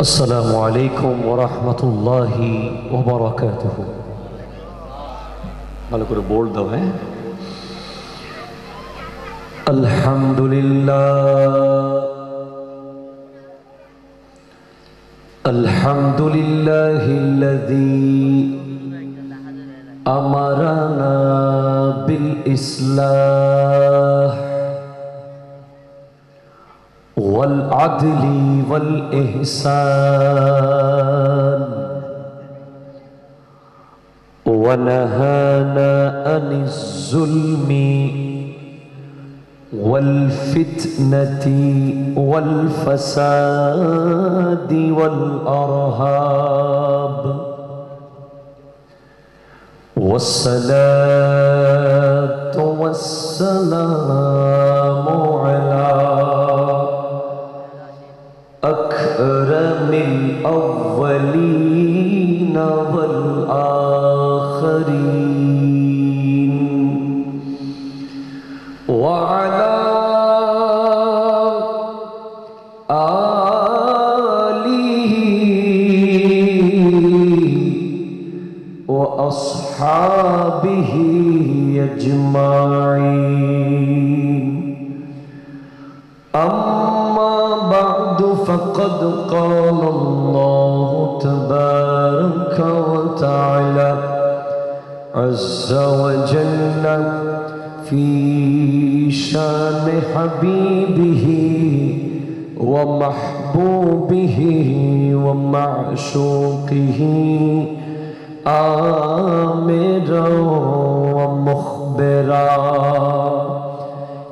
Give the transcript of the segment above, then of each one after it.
السلام علیکم ورحمۃ اللہ وبرکاتہ۔ بھلے کرے بول دو ہے۔ الحمدللہ الحمدللہ الذی امرنا بالاصلاح والعدل والإحسان ونهانا عن الظلم والفتنة والفساد والأرهاب، والصلاة والسلام على أكرم الأولين والآخرين، وعلى آله وأصحابه أجمعين. أما بعد فقد قال الله تبارك وتعالى عز وجل في شان حبيبه ومحبوبه ومعشوقه آمرا ومخبرا: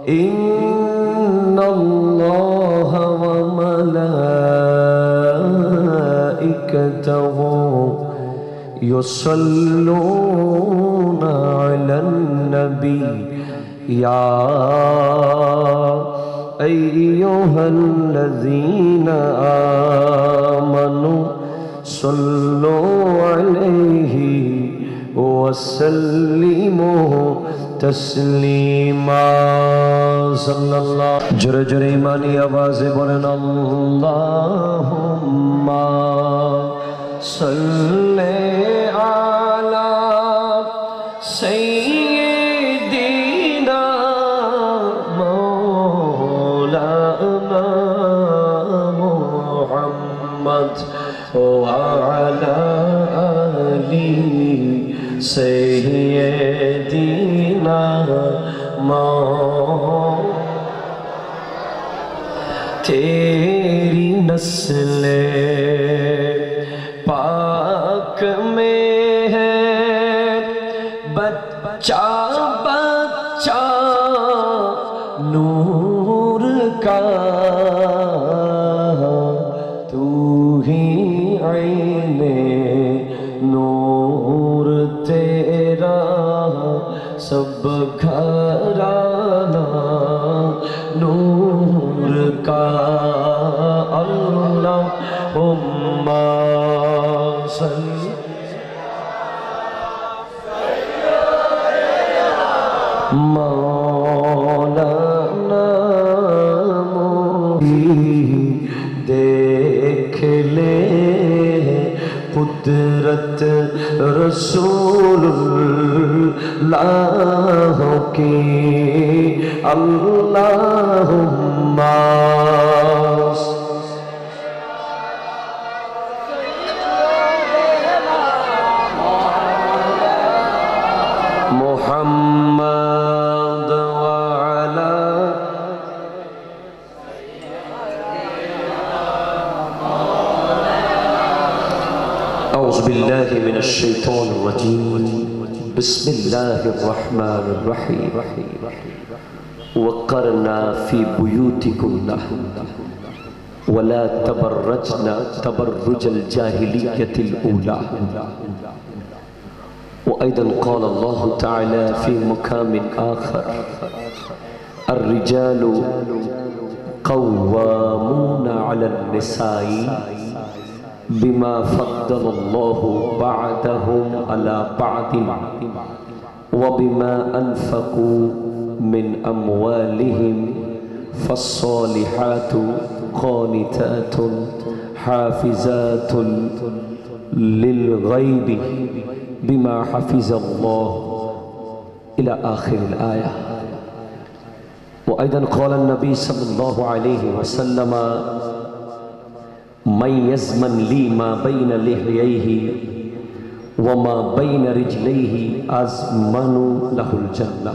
إن الله وملائكته يصلون على النبي يا أيها الذين آمنوا صلوا عليه وسلموا تسلیما. صلی اللہ. جرے جرے ایمانی آوازیں بولیں اللہم صلی علی سیدنا مولانا محمد وعلی آلہ سیدنا تیری نسل پاک میں ہے بچہ بچہ نور کا، تو ہی عین نور تیرا سب گھرانہ نور کا. اللہم صلی مولانا دیکھ لے قدرت رسول اللہ کی. اللہم محمد وعلا اعوذ باللہ من الشیطان الرجیم. بسم اللہ الرحمن الرحیم. وقرنا فی بیوتکن ولا تبرجنا تبرج الجاہلیت الأولى. وأيضا قال الله تعالى في مقام آخر: الرجال قوامون على النساء بما فضل الله بعضهم على بعض وبما أنفقوا من أموالهم. فالصالحات قانتات حافظات للغيب بما حفظ الله إلى آخر الآية. وأيضا قال النبي صلى الله عليه وسلم من يزمن لي ما بين لحييه وما بين رجليه أزمن له الجنة.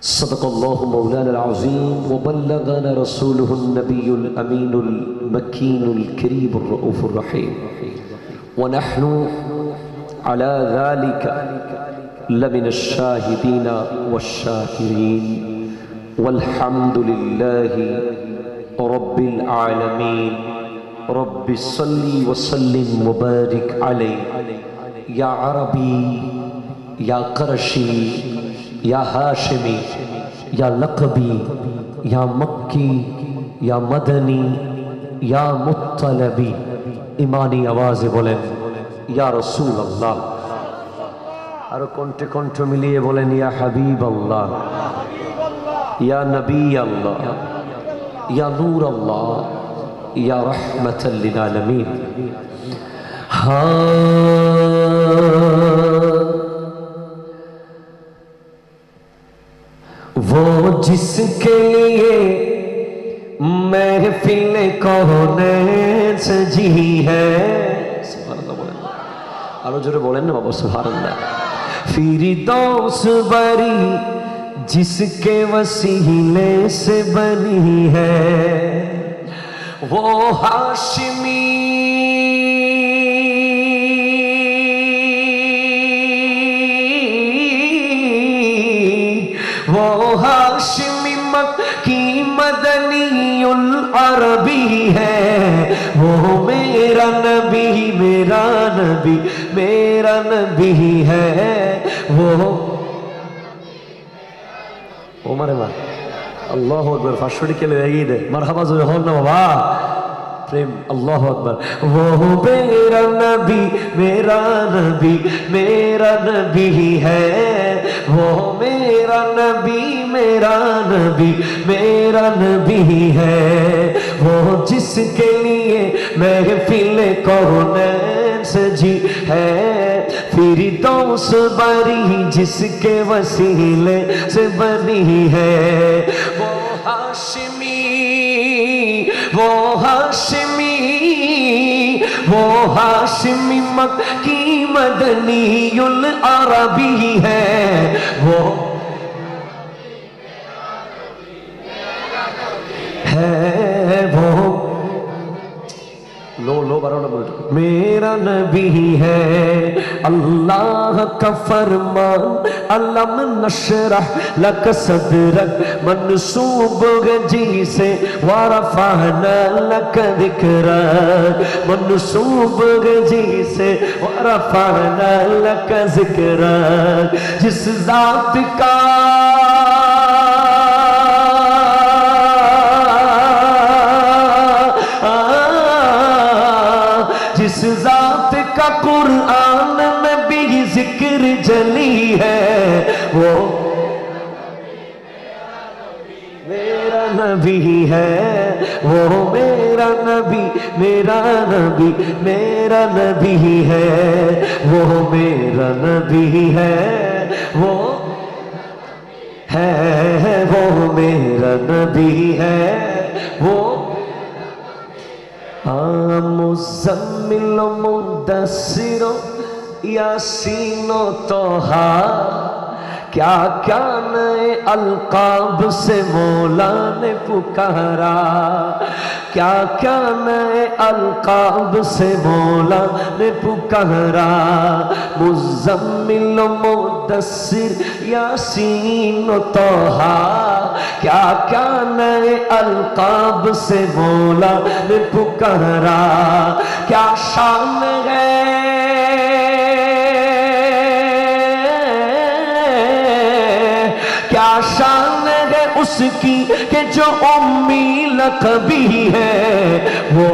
صدق الله مولانا العظيم وبلغنا رسوله النبي الأمين المكين الكريم الرؤوف الرحيم ونحن على ذلك لمن الشاهدين والشاكرين والحمد لله رب العالمين. رب صل وسلم وبارك عليه يا عربي يا قرشي یا ہاشمی یا لقبی یا مکی یا مدنی یا مطلبی. ایمانی آواز بولیں یا رسول اللہ. اور کنٹے کنٹے ملیے بولیں یا حبیب اللہ یا نبی اللہ یا نور اللہ یا رحمت للعالمین. وہ جس کے لیے محفل کونین سجی ہے. سبحان اللہ بولیں آلو جورے بولیں نا بابا سبحان اللہ. فردوس بری جس کے وسیلے سے بنی ہے وہ ہاشمی وہ ہاشمی مکی مدنی العربی ہے. وہ میرا نبی میرا نبی میرا نبی ہے. وہ عمر ماں اللہ اکبر فاشوڑی کے لئے عید ہے. مرحبا زوئے ہونا بابا پریم اللہ اکبر. وہ میرا نبی میرا نبی میرا نبی ہے. وہ میرا نبی میرا نبی میرا نبی ہے. وہ جس کے لیے محفل کونین سجی ہے. فردوس بری جس کے وسیلے سے بنی ہے. وہ ہاشمی وہ ہاشمی وہ ہاشمی مکی مدنی العربی ہے. وہ ہے وہ لو بارو میرا نبی ہے. اللہ کا فرمان علم نشرح لک صدرک منصوب جی سے ورفعنا لک ذکرک منصوب جی سے ورفعنا لک ذکرک. جس ذات کا جس ذات کا قرآن میں بھی ذکر جلی ہے. وہ میرا نبی ہے. وہ میرا نبی میرا نبی میرا نبی ہے. وہ میرا نبی ہے. وہ ہے وہ میرا نبی ہے. وہ مزمل و مدثر و یاسین و طہا کیا کیا نئے القاب سے مولا نے پکارا. کیا کیا نئے القاب سے مولا نے پکارا. مزمل و مدثر یاسین و طہا کیا کیا نئے القاب سے مولا نے پکارا. کیا شان ہے کیا شان ہے اس کی کہ جو امی لقبی ہے. وہ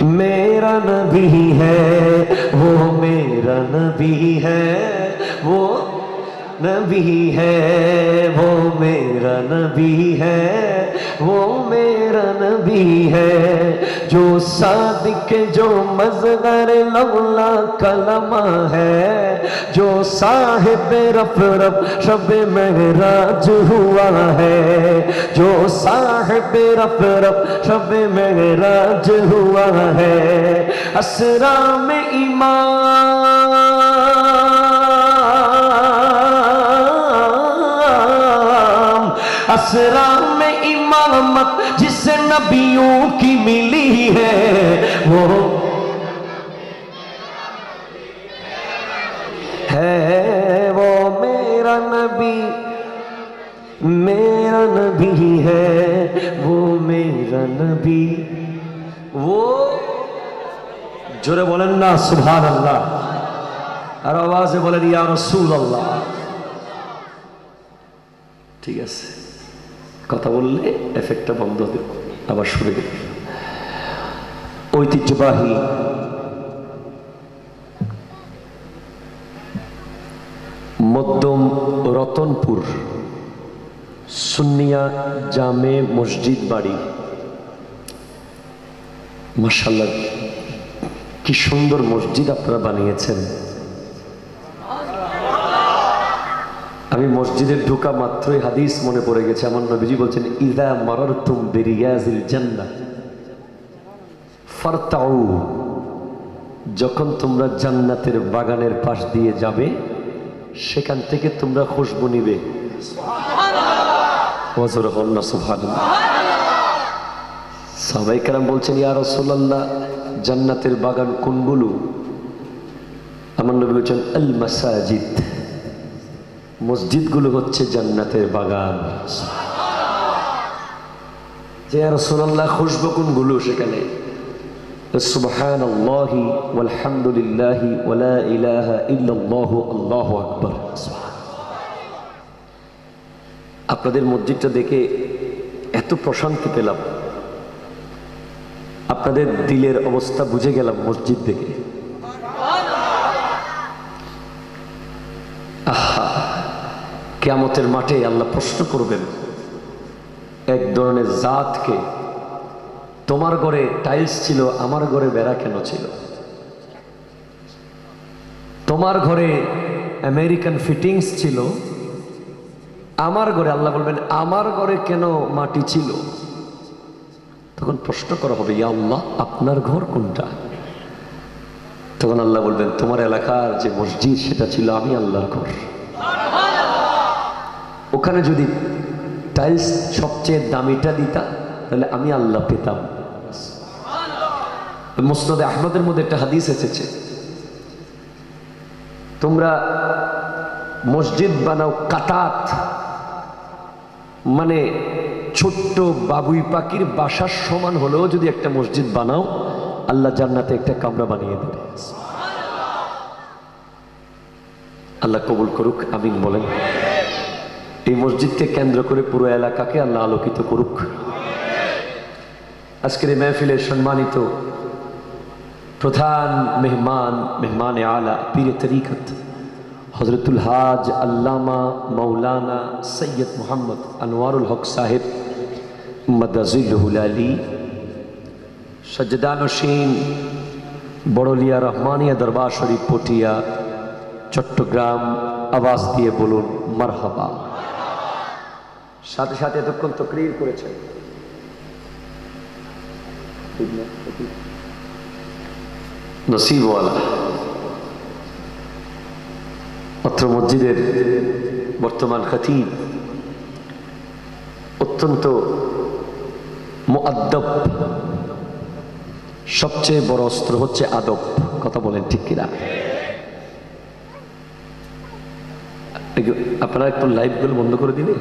میرا نبی ہے. وہ میرا نبی ہے. وہ नबी है, वो मेरा नबी है, वो मेरा नबी है, जो सादिक जो मज़हर लौला कलमा है, जो साहिब रफ़ शब महराज हुआ है, जो साहिब रफ़ शब महराज हुआ है, असरा में इमाम, असरा में इमामत जिसे नबियों की मिली है, वो है, वो मेरा नबी है, वो मेरा नबी। वो जोरे बोलें ना सुभान अल्लाह, और आवाज़े बोलें या रसूल अल्लाह। ঠিক আছে, কথা বললে এফেক্টটা বন্ধ দেব, আবার শুরু করি। ঐতিহ্যবাহী মধ্যম রতনপুর সুন্নিয়া জামে মসজিদ বাড়ি। মাশাআল্লাহ, কি সুন্দর মসজিদ আপনারা বানিয়েছেন। আমি মসজিদে ঢোকা মাত্রই হাদিস মনে পড়ে গেছে। আমার নবীজি বলছেন, ইযা মারারতুম বিরিয়াজিল জান্নাহ ফারতাউ, যখন তোমরা জান্নাতের বাগানের পাশ দিয়ে যাবে সেখান থেকে তোমরা খুশবু নিবে। সাহাবায়ে কেরাম বলছেন, ইয়া রাসূলুল্লাহ, জান্নাতের বাগান কোনগুলো? আমার নবী বলছেন, আল মাসাজিদ, মসজিদগুলো হচ্ছে জান্নাতের বাগান। যে ইয়া রাসূলুল্লাহ, খুশবু কোনগুলো সেখানে? সুবহানাল্লাহি ওয়ালহামদুলিল্লাহি ওয়ালা ইলাহা ইল্লাল্লাহু আল্লাহু আকবার। আপনাদের মসজিদটা দেখে এত প্রশান্তি পেলাম, আপনাদের দিলের অবস্থা বুঝে গেলাম মসজিদ দেখে। আহা, কিয়ামতের মাঠে আল্লাহ প্রশ্ন করবেন এক ধরনের জাতকে, তোমার ঘরে টাইলস ছিল, আমার ঘরে বেড়া কেন ছিল? তোমার ঘরে আমেরিকান ফিটিংস ছিল, আমার ঘরে, আল্লাহ বলবেন, আমার ঘরে কেন মাটি ছিল? তখন প্রশ্ন করা হবে, ইয়া আল্লাহ, আপনার ঘর কোনটা? তখন আল্লাহ বলবেন, তোমার এলাকার যে মসজিদ সেটা ছিল আমি আল্লাহর ঘর। ওখানে যদি টাইলস সবচেয়ে দামিটা দিতা তাহলে আমি আল্লাহ পেতাম। মুসনাদে আহমদের মধ্যে একটা হাদিস এসেছে, তোমরা মসজিদ বানাও কাতাত, মানে ছোট্ট বাবুই পাখির বাসার সমান হলেও যদি একটা মসজিদ বানাও, আল্লাহ জান্নাতে একটা কামরা বানিয়ে দেবে। আল্লাহ কবুল করুক, আমিন বলেন। এই মসজিদকে কেন্দ্র করে পুরো এলাকাকে আল্লাহ আলোকিত করুক। আজকের এই মেহফিলের সম্মানিত প্রধান মেহমান, মেহমানে আলা, পীরে তরিকত হযরতুল হাজ আল্লামা মৌলানা সৈয়দ মোহাম্মদ আনোয়ারুল হক সাহেব মাদাজিলুল আলী, সজ্জাদানশীন বড়লিয়া রহমানিয়া দরবার শরীফ পটিয়া চট্টগ্রাম, আওয়াজ দিয়ে বলুন মারহাবা। সাথে সাথে এতক্ষণ তাকরীর করেছেন নসিবওয়ালা, অত্র মসজিদের বর্তমান খতিব, অত্যন্ত মুআদ্দব। সবচেয়ে বড় অস্ত্র হচ্ছে আদব, কথা বলেন ঠিক কিনা? আপনারা একটু লাইভগুলো বন্ধ করে দিলে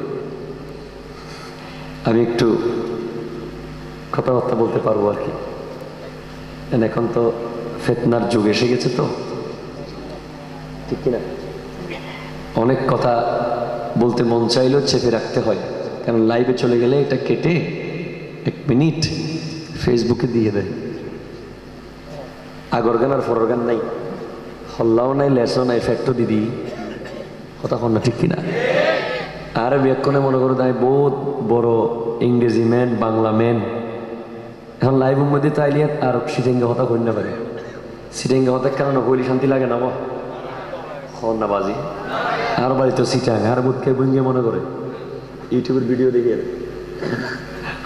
আমি একটু কথাবার্তা বলতে পারবো আর কি। এখন তো ফিতনার যুগ এসে গেছে, তো ঠিক কিনা? অনেক কথা বলতে মন চাইলেও চেপে রাখতে হয়, কারণ লাইভে চলে গেলে এটা কেটে 1 মিনিট ফেসবুকে দিয়ে দেয়। আগর গান আর পরের গান নাই, হল্লাও নাই, লেসও নাই, ফ্যাক্টও দিদি কথা কন না ঠিক কিনা? আর ব্যাকরণে মনে করো তাই বহুত বড় ইংরেজি ম্যান বাংলা ম্যান এখন লাইভের মধ্যে তাইলে আর সিটেঙ্গে হতা করি না পারে সিটেঙ্গে হতার কারণে কইলি শান্তি লাগে না হন না বাজি আর বাড়ি তো সিটাং আর বুধকে বইঙ্গে মনে করে ইউটিউবের ভিডিও দেখে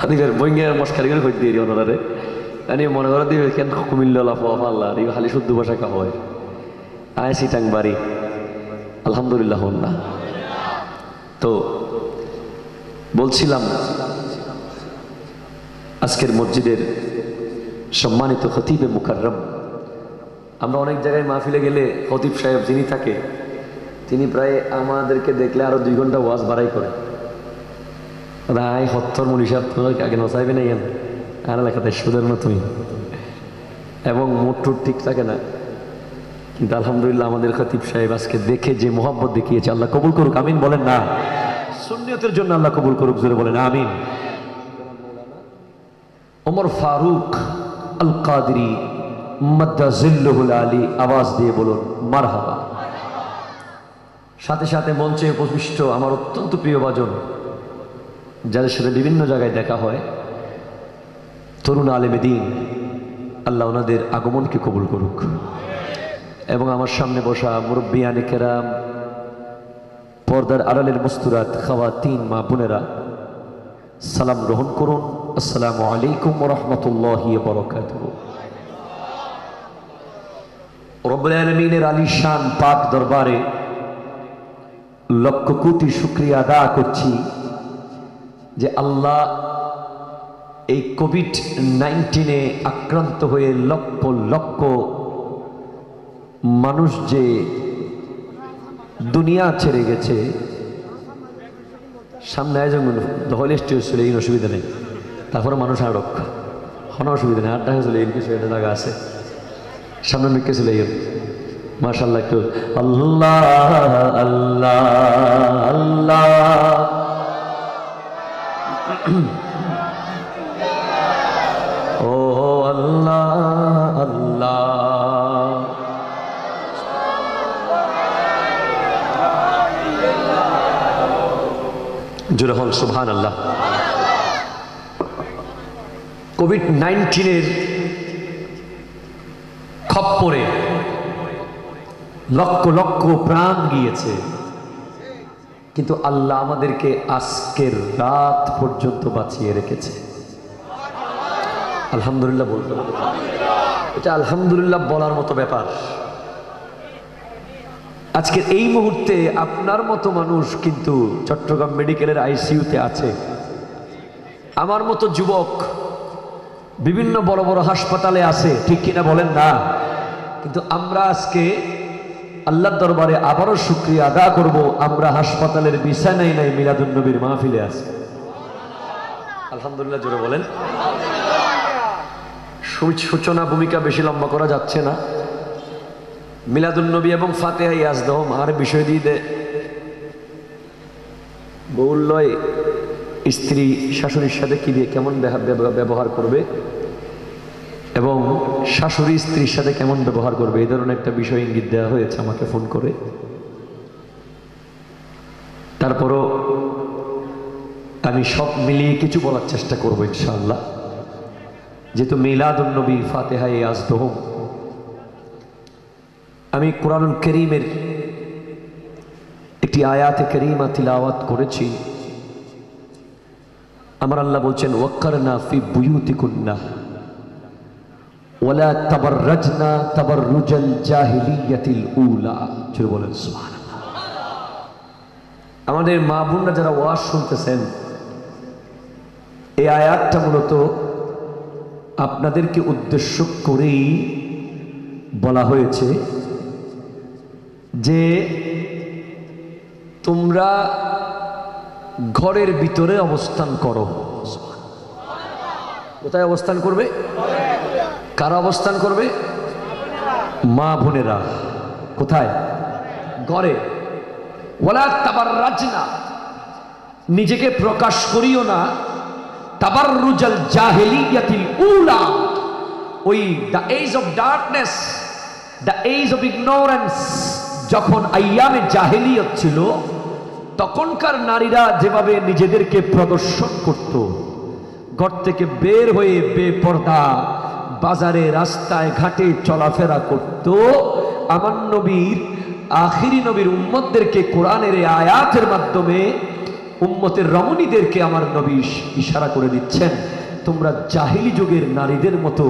আদিকের বইঙ্গে মস্কারি করে খোঁজ দিয়ে দিই ওনারে আমি মনে করে দিবে কেন কুমিল্লা লাফ আল্লাহ এই খালি শুদ্ধ ভাষা কা হয় আয় সিটাং বাড়ি আলহামদুলিল্লাহ হন না। তো বলছিলাম আজকের মসজিদের সম্মানিত খতিবে মুকাররম, আমরা অনেক জায়গায় মাহফিলে গেলে খতিব সাহেব যিনি থাকে তিনি প্রায় আমাদেরকে দেখলে আরো 2 ঘন্টা ওয়াজ বাড়াই করে রায় হত্তর মুড়ি সাহেব তোমার আগে নচাইবে না কেন আর লেখাতে সুদের না তুমি এবং মোটর ঠিক থাকে না, কিন্তু আলহামদুলিল্লাহ আমাদের খতিব সাহেব আজকে দেখে যে মোহাব্বত দেখিয়েছে আল্লাহ কবুল করুক, আমিন বলেন না। সুন্নিয়তের জন্য আল্লাহ কবুল করুক, জোরে বলেন আমিন। ওমর ফারুক আল কাদরি মাদ্দাজিল্লুহুল আলী আওয়াজ দিয়ে বলুন মারহাবা। সাথে সাথে মঞ্চে উপবিষ্ট আমার অত্যন্ত প্রিয় ভাজন যাদের সাথে বিভিন্ন জায়গায় দেখা হয় তরুণ আলেমে দ্বীন, আল্লাহ ওনাদের আগমনকে কবুল করুক। এবং আমার সামনে বসা মুরব্বিয়ানে কেরাম, পর্দার আড়ালের মুস্তুরাত খাওয়াতিন মা বোনেরা, সালাম গ্রহণ করুন। আসসালামু আলাইকুম ওয়া রাহমাতুল্লাহি ওয়া বারাকাতুহু। রব্বুল আলামিনের আলিশান পাক দরবারে লক্ষ কোটি শুকরিয়া আদা করছি যে আল্লাহ এই কোভিড-19 আক্রান্ত হয়ে লক্ষ লক্ষ মানুষ যে দুনিয়া ছেড়ে গেছে, সামনে যেমন দখল স্টেজ চলে এই অসুবিধা নেই, তারপরে মানুষ আড়ক কোনো অসুবিধা নেই, আড্ডা চলে এই কিছু একটা জায়গা আছে সামনে মিকে চলে এই মাশাআল্লাহ একটু আল্লাহ আল্লাহ আল্লাহ ও আল্লাহ আল্লাহ জোরে হন সুবহানাল্লাহ। কোভিড-19 খপ্পরে লক্ষ লক্ষ প্রাণ গিয়েছে, কিন্তু আল্লাহ আমাদেরকে আজকের রাত পর্যন্ত বাঁচিয়ে রেখেছে। আলহামদুলিল্লাহ বলতে হবে, এটা আলহামদুলিল্লাহ বলার মতো ব্যাপার। আজকের এই মুহূর্তে আপনার মতো মানুষ কিন্তু চট্টগ্রাম মেডিকেলের আইসিইউতে আছে, আমার মতো যুবক বিভিন্ন বড় বড় হাসপাতালে আছে, ঠিক কিনা বলেন না? কিন্তু আমরা আজকে আল্লাহর দরবারে আবারও শুকরিয়া আদা করব, আমরা হাসপাতালের বিছানায় নাই, মিলাদুন নবীর মাহফিলে আছি। আলহামদুলিল্লাহ জোরে বলেন। সূচনা ভূমিকা বেশি লম্বা করা যাচ্ছে না। মিলাদুন নবী এবং ফাতিহা ইয়াজদহম আর বিষয় দিয়ে দে বউল্লয় স্ত্রী শাশুড়ির সাথে কি দিয়ে কেমন ব্যবহার করবে এবং শাশুড়ি স্ত্রীর সাথে কেমন ব্যবহার করবে, এই ধরনের একটা বিষয় ইঙ্গিত দেওয়া হয়েছে আমাকে ফোন করে। তারপরও আমি সব মিলিয়ে কিছু বলার চেষ্টা করবো ইনশাআল্লাহ। যেহেতু মিলাদুন নবী ফাতিহা ইয়াজদহম, আমি কুরআনুল কারীমের একটি আয়াতে কারীমা তিলাওয়াত করেছি। আমার আল্লাহ বলছেন ওয়াক্কারনা ফি বুয়ুতিকুন্না ওয়ালা তাবাররাজনা তাবাররুজাল জাহিলিয়াতিল উলা। জোরে বলেন সুবহানাল্লাহ। আমাদের মা বোনরা যারা ওয়াজ শুনতেছেন, এই আয়াতটা মূলত আপনাদেরকে উদ্দেশ্য করেই বলা হয়েছে যে তোমরা ঘরের ভিতরে অবস্থান করো। কোথায় অবস্থান করবে? কারা অবস্থান করবে? মা বোনেরা। কোথায়? ঘরে। ওয়ালা তাবাররাজনা, নিজেকে প্রকাশ করিও না, তাবাররুজাল জাহিলিয়াতিল উলা, ওই the age of darkness, the age of ignorance, যখন আইয়ামে জাহেলিয়ত ছিল, তখনকার নারীরা যেভাবে নিজেদেরকে প্রদর্শন করত, ঘর থেকে বের হয়ে বেপর্দা বাজারে রাস্তায় ঘাটে চলাফেরা করত, আমার নবীর আখিরি নবীর উম্মতদেরকে কোরআনের এই আয়াতের মাধ্যমে উম্মতের রমণীদেরকে আমার নবী ইশারা করে দিচ্ছেন, তোমরা জাহিলি যুগের নারীদের মতো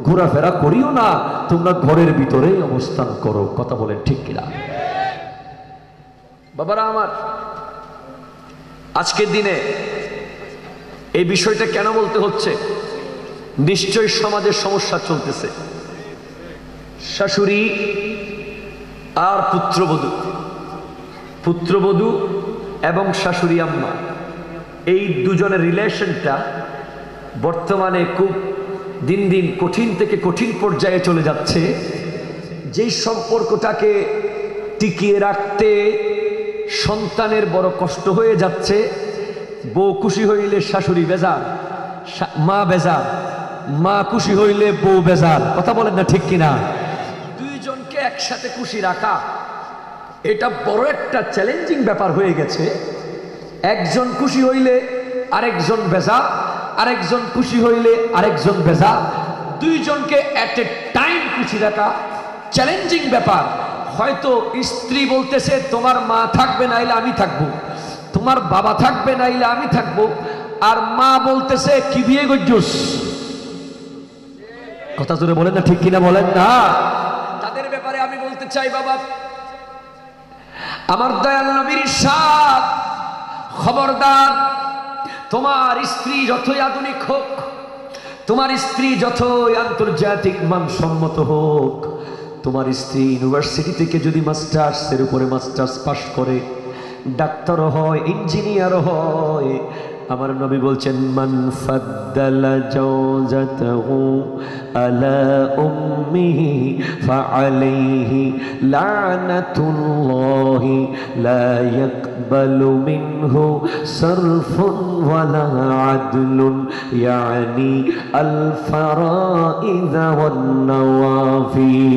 ঘোরাফেরা করিও না, তোমরা ঘরের ভিতরেই অবস্থান করো। কথা বলেন ঠিক কিনা? বাবারা আমার, আজকের দিনে এই বিষয়টা কেন বলতে হচ্ছে? নিশ্চয় সমাজের সমস্যা চলতেছে। শাশুড়ি আর পুত্রবধূ এবং শাশুড়ি আম্মা, এই দুজনের রিলেশনটা বর্তমানে খুব দিন দিন কঠিন থেকে কঠিন পর্যায়ে চলে যাচ্ছে। যেই সম্পর্কটাকে টিকিয়ে রাখতে সন্তানের বড় কষ্ট হয়ে যাচ্ছে। বউ খুশি হইলে শাশুড়ি বেজার, মা বেজার, মা খুশি হইলে বউ বেজার। কথা বলেন না ঠিক কিনা? দুইজনকে একসাথে খুশি রাখা এটা বড় একটা চ্যালেঞ্জিং ব্যাপার হয়ে গেছে। একজন খুশি হইলে আরেকজন বেজার, আরেকজন খুশি হইলে আরেকজন বেজার। দুইজনকে এট এ টাইম খুশি রাখা চ্যালেঞ্জিং ব্যাপার। হয়তো স্ত্রী বলতেছে তোমার মা থাকবে নাইলে আমি থাকবো, তোমার বাবা থাকবে নাইলে আমি থাকবো, আর মা বলতেছে কি বিয়ে গজ্জুস। কথা জোরে বলেন না ঠিক কিনা বলেন না? তাদের ব্যাপারে আমি বলতে চাই, বাবা আমার দয়াল নবীর ইরশাদ, খবরদার তোমার স্ত্রী যতই আধুনিক হোক, তোমার স্ত্রী যতই আন্তর্জাতিক মানসম্মত হোক, তোমার স্ত্রী ইউনিভার্সিটি থেকে যদি মাস্টার্সের উপরে মাস্টার্স পাশ করে, ডাক্তার হয়, ইঞ্জিনিয়ার হয়, আমার নবী বলছেন মান ফাদ্দালা জাওজাতাহু আলা উম্মিহি ফাআলাইহি লানাতুল্লাহি লা ইয়াকবালু মিনহু সারফুন ওয়ালা আদলুন ইয়ানি আল ফারাইদ ওয়ান নওয়াফিল।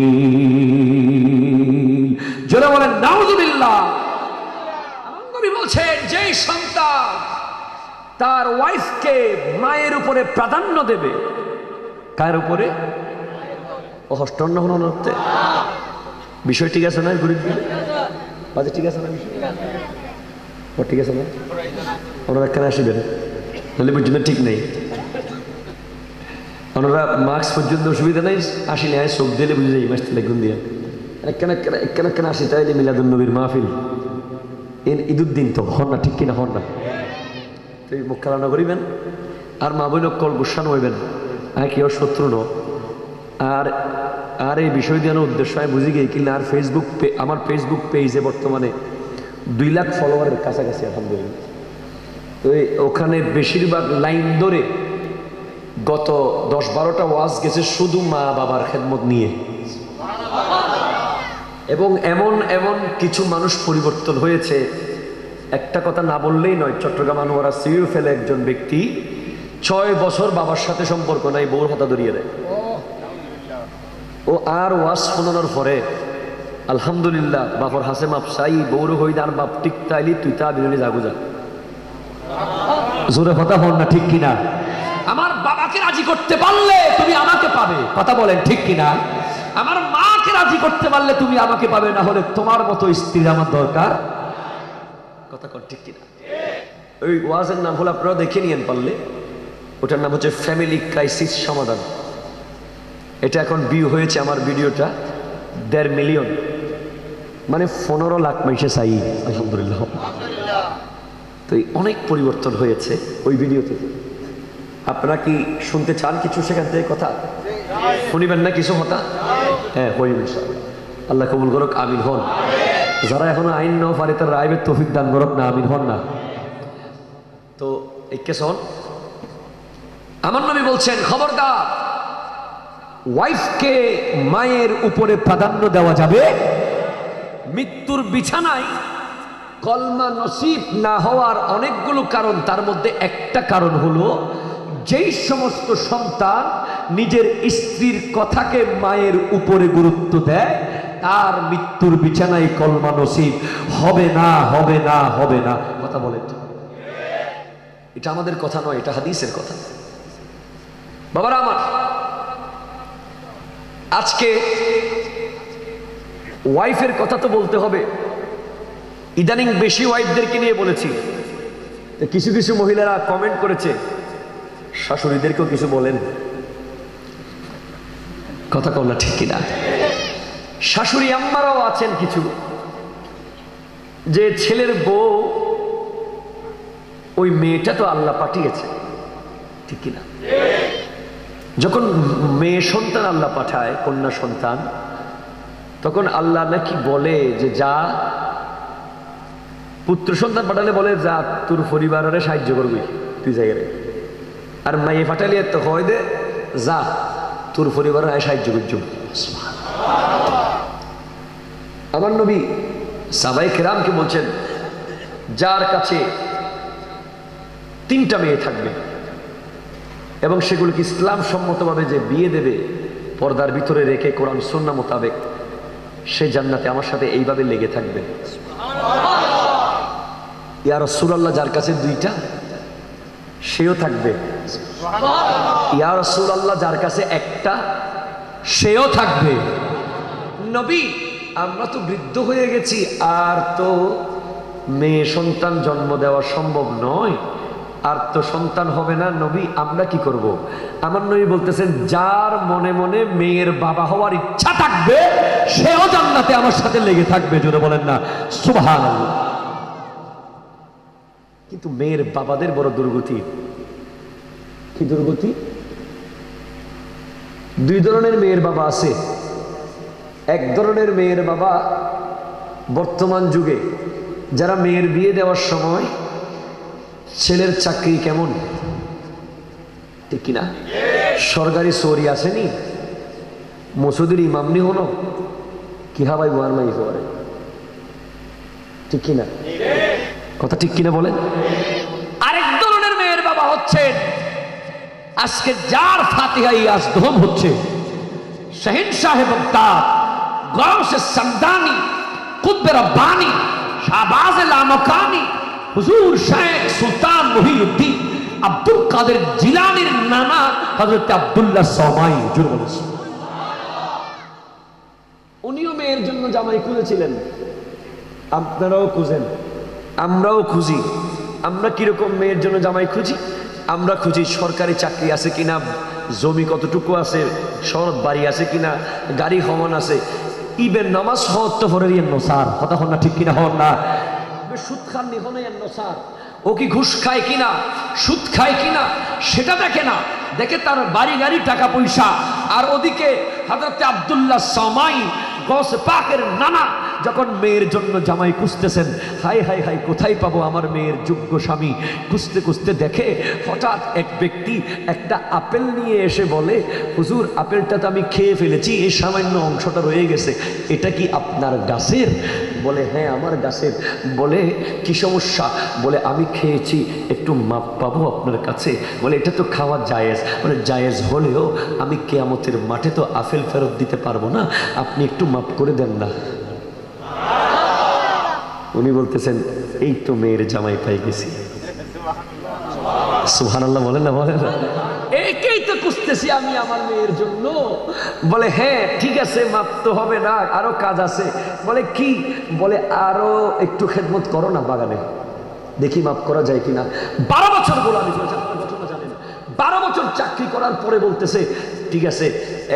জোরে বলেন নাউযুবিল্লাহ। আমার নবী বলছেন যেই সন্তান তার ওয়াইফকে মায়ের উপরে প্রাধান্য দেবে, কার উপরে? ও হস্টন্ন হতে বিষয় ঠিক আছে না? গরিব বাজে ঠিক আছে না? ও ঠিক আছে না? ওনারা কেন আসিবেন তাহলে পর্যন্ত ঠিক নেই, ওনারা মার্কস পর্যন্ত অসুবিধা নেই, আসি না চোখ দিলে বুঝে যাই মাস থেকে গুন দিয়ে কেন কেন আসি তাইলে মিলাদুন নবীর মাহফিল ঈদুদ্দিন তো হন না, ঠিক কিনা হন না? মুখ খারাপ করিবেন আর মা বোন কল গুসান হইবেন, হ্যাঁ কি ওর শত্রু ন। আর এই বিষয় দিয়ে উদ্দেশ্য আমি বুঝি গিয়ে কিনা আর আমার ফেসবুক পেজে বর্তমানে 2 লাখ ফলোয়ারের কাছাকাছি আলহামদুলিল্লাহ। ওখানে বেশিরভাগ লাইন ধরে গত 10-12টা ওয়াজ গেছে শুধু মা বাবার খেদমত নিয়ে, এবং এমন কিছু মানুষ পরিবর্তন হয়েছে। একটা কথা না বললেই নয়, চট্টগ্রাম আনোয়ারা সিইও ফেলে একজন ব্যক্তি 6 বছর বাবার সাথে সম্পর্ক নাই, বউর হাতা ধরিয়ে দেয়। ও আর ওয়াজ শোনানোর পরে আলহামদুলিল্লাহ বাপর হাসে মাপসাই বউর হইদ আর বাপ ঠিক তাইলি তুই তা বিরোধী জাগুজা। জোরে কথা হন না ঠিক কিনা? আমার বাবাকে রাজি করতে পারলে তুমি আমাকে পাবে। কথা বলেন ঠিক কিনা? আমার মাকে রাজি করতে পারলে তুমি আমাকে পাবে, না হলে তোমার মতো স্ত্রী আমার দরকার। কথা কর ঠিক কিনা? ওই ওয়াজের নাম হলো, আপনারা দেখে নিয়েন পারলে, ওটার নাম হচ্ছে ফ্যামিলি ক্রাইসিস সমাধান। এটা এখন ভিউ হয়েছে আমার ভিডিওটা 1.5 মিলিয়ন, মানে 15 লাখ মানুষে চাই আলহামদুলিল্লাহ। তো অনেক পরিবর্তন হয়েছে ওই ভিডিওতে। আপনারা কি শুনতে চান কিছু সেখান থেকে কথা? শুনিবেন না কিছু কথা? হ্যাঁ হইব ইনশাআল্লাহ। আল্লাহ কবুল করুক, আমিন হন। যারা এখনো আইন ন পারে তার রাইবের তৌফিক দান করুক না, আমিন হন না। তো এই কেসন আমার নবী বলছেন খবরদার ওয়াইফকে মায়ের উপরে প্রাধান্য দেওয়া যাবে। মৃত্যুর বিছানায় কলমা নসিব না হওয়ার অনেকগুলো কারণ, তার মধ্যে একটা কারণ হলো যেই সমস্ত সন্তান নিজের স্ত্রীর কথাকে মায়ের উপরে গুরুত্ব দেয়, তার মৃত্যুর বিছানায় কলমা নসিব হবে না, হবে না, হবে না। কথা বলেন, এটা আমাদের কথা নয়, এটা হাদিসের কথা। বাবারা আমার, আজকে ওয়াইফের কথা তো বলতে হবে। ইদানিং বেশি ওয়াইফদেরকে নিয়ে বলেছি, কিছু কিছু মহিলারা কমেন্ট করেছে শাশুড়িদেরকেও কিছু বলেন। কথা কল না, ঠিক কিনা? শাশুড়ি আম্মারাও আছেন কিছু, যে ছেলের বউ ওই মেয়েটা তো আল্লাহ পাঠিয়েছে, ঠিক কিনা? যখন মেয়ে সন্তান আল্লাহ পাঠায়, কন্যা সন্তান, তখন আল্লাহ নাকি বলে যে যা, পুত্র সন্তান পাঠালে বলে যা তোর পরিবারের সাহায্য করবি তুই জায়গায়, আর মেয়ে পাঠালে তো হয় দে যা তোর পরিবারের সাহায্য করছো। আমার নবী সাহাবায়ে কেরামকে বলছেন, যার কাছে 3টা মেয়ে থাকবে এবং সেগুলোকে ইসলাম সম্মতভাবে যে বিয়ে দেবে, পর্দার ভিতরে রেখে কোরআন সুন্নাহ মোতাবেক, সে জান্নাতে আমার সাথে এইভাবে লেগে থাকবে। ইয়া রাসূলুল্লাহ, যার কাছে 2টা সেও থাকবে। ইয়া রাসূলুল্লাহ, যার কাছে 1টা সেও থাকবে। নবী, আমরা তো বৃদ্ধ হয়ে গেছি, আর তো মেয়ে সন্তান জন্ম দেওয়া সম্ভব নয়, আর তো সন্তান হবে না। নবী, আমরা কি করব? আমার নবী বলতেছেন, যার মনে মনে মেয়ের বাবা হওয়ার ইচ্ছা থাকবে সেও জান্নাতে আমার সাথে লেগে থাকবে। জোরে বলেন না সুবহানাল্লাহ। কিন্তু মেয়ের বাবাদের বড় দুর্গতি। কি দুর্গতি? 2 ধরনের মেয়ের বাবা আছে। এক ধরনের মেয়ের বাবা বর্তমান যুগে, যারা মেয়ের বিয়ে দেওয়ার সময় ছেলের চাকরি কেমন, ঠিক কিনা? সরকারি চোরি আসেনি, মসুদের ইমামনি হলো কি হাবাই বুয়ার মাই করে, ঠিক কিনা? কথা ঠিক কিনা বলেন? আরেক ধরনের মেয়ের বাবা হচ্ছেন আজকে যার ফাতিহাই আজদম হচ্ছে শাহিনশাহ বাগদাদ, গাউসে সামদানি, কুতবে রব্বানি, শাহবাজ লামকানি, হুজুর শেখ সুলতান মুহিউদ্দিন আব্দুল কাদের জিলানীর নানা হযরত আব্দুল্লাহ সমাই। জোরে বলেন সুবহানাল্লাহ। উনিও মেয়ের জন্য জামাই খুঁজেছিলেন, আপনারাও খুঁজেন, আমরাও খুঁজি। আমরা কিরকম মেয়ের জন্য জামাই খুঁজি? আমরা খুঁজি সরকারি চাকরি আছে কিনা, জমি কতটুকু আছে, শহর বাড়ি আছে কিনা, গাড়ি হমন আছে, ইবের নামাজ হত ফরের নসার। কথা হন না, ঠিক কিনা? হন না। সুদ খান নিহনে নসার, ও কি ঘুষ খায় কিনা, সুদ খায় কিনা সেটা দেখে না, দেখে তার বাড়ি গাড়ি টাকা পয়সা। আর ওদিকে হযরত আব্দুল্লাহ সমাই গৌসে পাকের নানা যখন মেয়ের জন্য জামাই খুঁজতেছেন, হাই হাই হাই কোথায় পাবো আমার মেয়ের যোগ্য স্বামী, খুঁজতে খুঁজতে দেখে হঠাৎ এক ব্যক্তি একটা আপেল নিয়ে এসে বলে, হুজুর আপেলটা তো আমি খেয়ে ফেলেছি, এই সামান্য অংশটা রয়ে গেছে, এটা কি আপনার গাছের? বলে হ্যাঁ আমার গাছের। বলে কি সমস্যা? বলে আমি খেয়েছি, একটু মাপ পাবো আপনার কাছে? বলে এটা তো খাওয়া জায়েজ। বলে জায়েজ হলেও আমি কিয়ামতের মাঠে তো আপেল ফেরত দিতে পারবো না, আপনি একটু মাপ করে দেন না। উনি বলতেছেন, এই তো মেয়ের জামাই পাই গেছি। সুবহানাল্লাহ বলেন না, বলেন না? একেই তো খুঁজতেছি আমি আমার মেয়ের জন্য। বলে হ্যাঁ ঠিক আছে, মাপ তো হবে না, আরো কাজ আছে। বলে কি? বলে আরো একটু খেদমত করো না বাগানে, দেখি মাপ করা যায় কিনা। 12 বছর গোলামি করেছে, আপনার ঘটনা জানেন। 12 বছর চাকরি করার পরে বলতেছে ঠিক আছে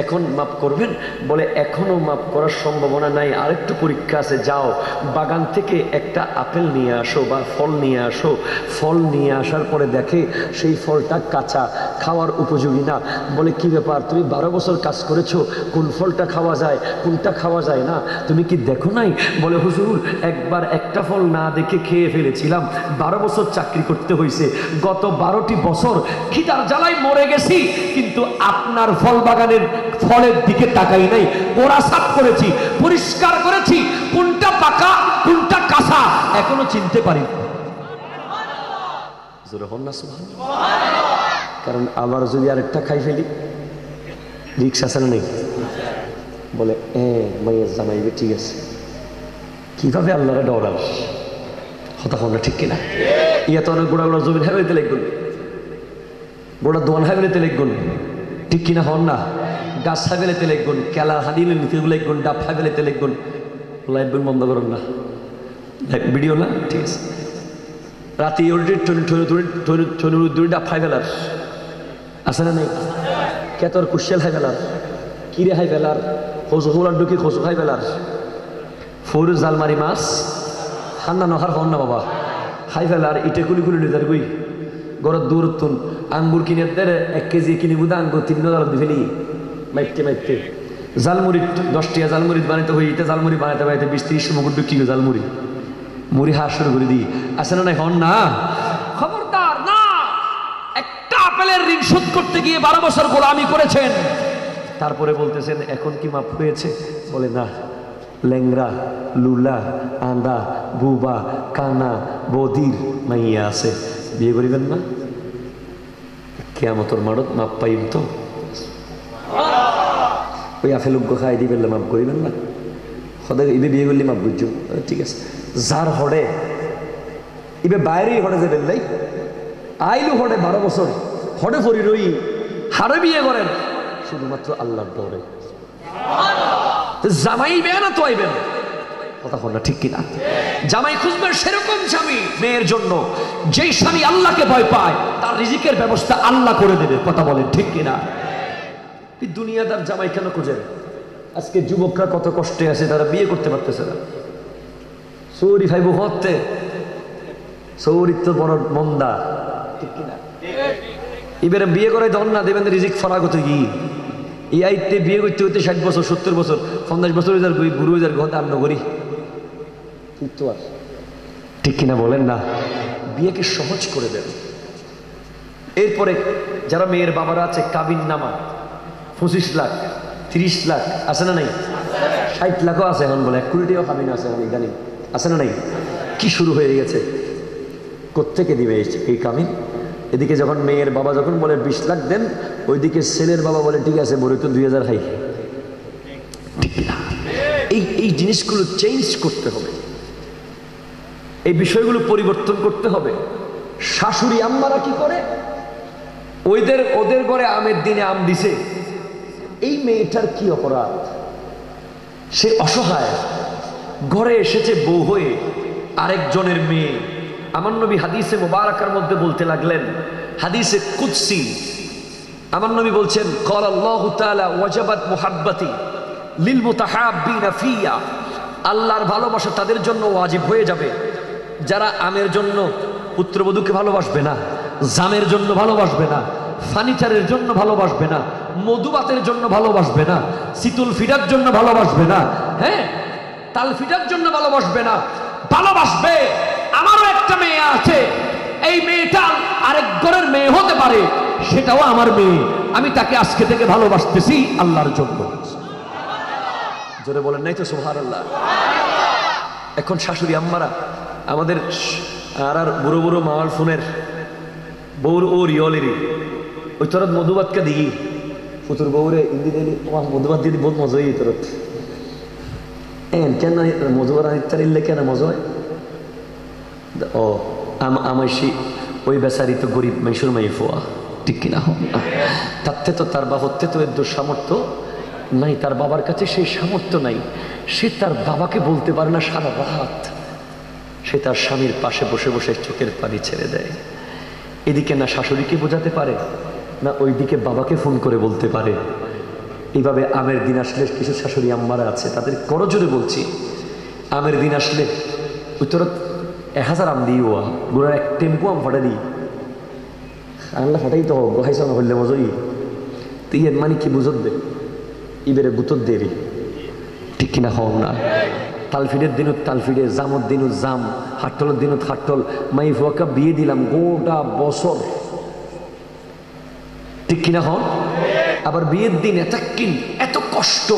এখন মাপ করবেন? বলে এখনো মাপ করার সম্ভাবনা নাই, আরেকটু পরীক্ষা আছে, যাও বাগান থেকে একটা আপেল নিয়ে আসো বা ফল নিয়ে আসো। ফল নিয়ে আসার পরে দেখে সেই ফলটা কাঁচা, খাওয়ার উপযোগী না। বলে কি ব্যাপার, তুমি 12 বছর কাজ করেছো, কোন ফলটা খাওয়া যায় কোনটা খাওয়া যায় না তুমি কি দেখো নাই? বলে হুজুর একবার একটা ফল না দেখে খেয়ে ফেলেছিলাম, 12 বছর চাকরি করতে হয়েছে, গত 12টি বছর খিদার জ্বালায় মরে গেছি, কিন্তু আপনার ফল বাগানের ফলের দিকে তাকাই নাই, ওরা সাফ করেছি, পরিষ্কার করেছি, কোনটা পাকা কোনটা কাঁচা এখনো চিনতে পারি। কারণ আবার যদি আরেকটা খাই ফেলি রিক্স আছে না নেই? বলে মাইয়ের জামাইবে, ঠিক আছে। কিভাবে আল্লাহরে ডরার হতা না, ঠিক কিনা? ইয়া তো অনেক গোড়া গোড়া জমিন হাইবেতে লিখবেন, গোড়া দোয়ান হাইবেতে লিখবেন, ঠিক কিনা? হন না। গাছ হাইবেলেতে লিখবেন, কেলা হাদিলে নিতেগুলো লিখবেন, ডাব হাইবেলেতে লিখবেন। লাইভবেন বন্ধ করুন না, ভিডিও না, ঠিক আছে। রাতে ডাব খাই ফেলার আছে না নেই? কেতর কুশিয়াল খাই ফেলার, কিরে খাই ফেলার, খসু খোলার ডুকি খসু খাই ফেলার, ফৌরু জালমারি মাছ হান্না নখার হন না বাবা খাই ফেলার। ইটে কুলি কুলি নিয়ে গুই গরত দূর তুন আঙ্গুর কিনে দেড় 1 কেজি কিনে বুধা আঙ্গুর 3 ডলার দিবি মাইতে মাইতে। জালমুড়ি 10 টাকা জালমুড়ি বানাইতে হই, ইতে জালমুড়ি বানাইতে বানাইতে 20-30 মুকুট বিক্রি করে জালমুড়ি মুড়ি হাঁস শুরু করে দিই, আছে না নাই? হন না। খবরদার না, একটা আপেলের ঋণ শোধ করতে গিয়ে 12 বছর গোলামি করেছেন, তারপরে বলতেছেন এখন কি মাফ হয়েছে? বলে না। ল্যাংরা, লুলা, আন্দা, বুবা, কানা, বদির মাইয়া আছে, বিয়ে করিবেন না? কিয়ামতের মারত মাপ পাইম তো? ওই আফেলুগ্য খাই দিবেন, মাপ করিবেন না? সদায় ইবে বিয়ে করলে মাপ বুঝছো, ঠিক আছে। যার হড়ে ইবে বাইরেই হড়ে যাবেন নাই, আইলু হড়ে 12 বছর হড়ে ফরি রই হারে বিয়ে করেন শুধুমাত্র আল্লাহর ডরে। জামাইবে না তো আইবেন, কথা না, ঠিক কিনা? জামাই খুঁজবেন সেরকম স্বামী মেয়ের জন্য, যেই স্বামী আল্লাহকে ভয় পায়, তার রিজিকের ব্যবস্থা আল্লাহ করে দেবে, কথা বলেন, ঠিক কিনা? দুনিয়াদার জামাই কেন খুঁজেন? আজকে যুবকরা কত কষ্টে আছে, তারা বিয়ে করতে পারতেছে না। সৌরি ভাইব হতে সৌরি তো বড় মন্দা, ঠিক কিনা? এবারে বিয়ে করে দন না দেবেন রিজিক ফরাগত কি এই আইতে বিয়ে করতে হইতে 60 বছর 70 বছর 50 বছর গুরু হাজার ঘর দান করি, ঠিক কিনা বলেন না? বিয়েকে সহজ করে দেন। এরপরে যারা মেয়ের বাবারা আছে, কাবিন নামা 25 লাখ 30 লাখ আছে না নাই? 60 লাখও আছে এখন, বলে 1 কোটিও কাবিন আছে এখন, ইদানিং আছে না নাই? কি শুরু হয়ে গেছে, কোত্থেকে দিবে এই কাবিন? এদিকে যখন মেয়ের বাবা যখন বলে 20 লাখ দেন, ওইদিকে ছেলের বাবা বলে ঠিক আছে বলে তো 2000 খাই, ঠিক না? এই জিনিসগুলো চেঞ্জ করতে হবে, এই বিষয়গুলো পরিবর্তন করতে হবে। শাশুড়ি আম্মারা কি করে? ওদের ঘরে আমের দিনে আম দিছে, এই মেয়েটার কি অপরাধ? সে অসহায়, ঘরে এসেছে বউ হয়ে আরেকজনের মেয়ে। আমার নবী হাদিসে মুবারাকার মধ্যে বলতে লাগলেন, হাদিসে কুদসি, আমার নবী বলছেন ক্বাল আল্লাহু তাআলা ওয়াজাবাত মুহাব্বতি লিল মুতাহাব্বিনা ফিয়া, আল্লাহর ভালোবাসা তাদের জন্য ওয়াজিব হয়ে যাবে যারা আমের জন্য পুত্রবধূকে ভালোবাসবে না, জামের জন্য ভালোবাসবে না, ফার্নিচারের জন্য ভালোবাসবে না, মধুবাতের জন্য ভালোবাসবে না, শীতল ফিডার জন্য ভালোবাসবে না, হ্যাঁ তাল ফিডার জন্য ভালোবাসবে না, ভালোবাসবে আমারও একটা মেয়ে আছে, এই মেয়েটা আরেক ঘরের মেয়ে হতে পারে, সেটাও আমার মেয়ে, আমি তাকে আজকে থেকে ভালোবাসতেছি আল্লাহর জন্য। জোরে বলেন নাই তো সুবহানাল্লাহ। এখন শাশুড়ি আম্মারা আমাদের আর বুড়ো বুড়ো মাওয়ার ফোনের বউর ও রিয়লেরই ওই তরত মধুবাতকে দিই ফুতুর বউরে ইন্দি দিলি মধুবাত দিদি বহুত মজা হই তরত কেন মধুবার ইত্যাদি কেন মজা হয়? ও আমার সেই ওই বেচারি তো গরিব মেশুর মাই ফোয়া, ঠিক কিনা? তাতে তো তার বাবতে তো এর সামর্থ্য নাই, তার বাবার কাছে সেই সামর্থ্য নাই, সে তার বাবাকে বলতে পারে না সারা রাত, সে তার স্বামীর পাশে বসে বসে চোখের পানি ছেড়ে দেয়। এদিকে না শাশুড়িকে বোঝাতে পারে, না ওইদিকে বাবাকে ফোন করে বলতে পারে। এইভাবে আমের দিন আসলে কিছু শাশুড়ি আম্মারা আছে, তাদের করজোরে বলছি, আমের দিন আসলে উত্তর 1000 আম দিই, ওয়া গোড়ার 1 টেম্পু আম ফাটা দিই, আল্লাহ ফাটাই তো গোহাইছ না হইলে মজই তুই এর মানে কি বুঝত ইবেরে গুতর দেরি, ঠিক কিনা? হও না। তালফিডের দিনত তালফিডে, জামর দিনত জাম, হাট্টলের দিনত হাট্টল, মাই ফুয়াকা বিয়ে দিলাম গোটা বছর, ঠিক কিনা? হন আবার বিয়ের দিন এত কষ্ট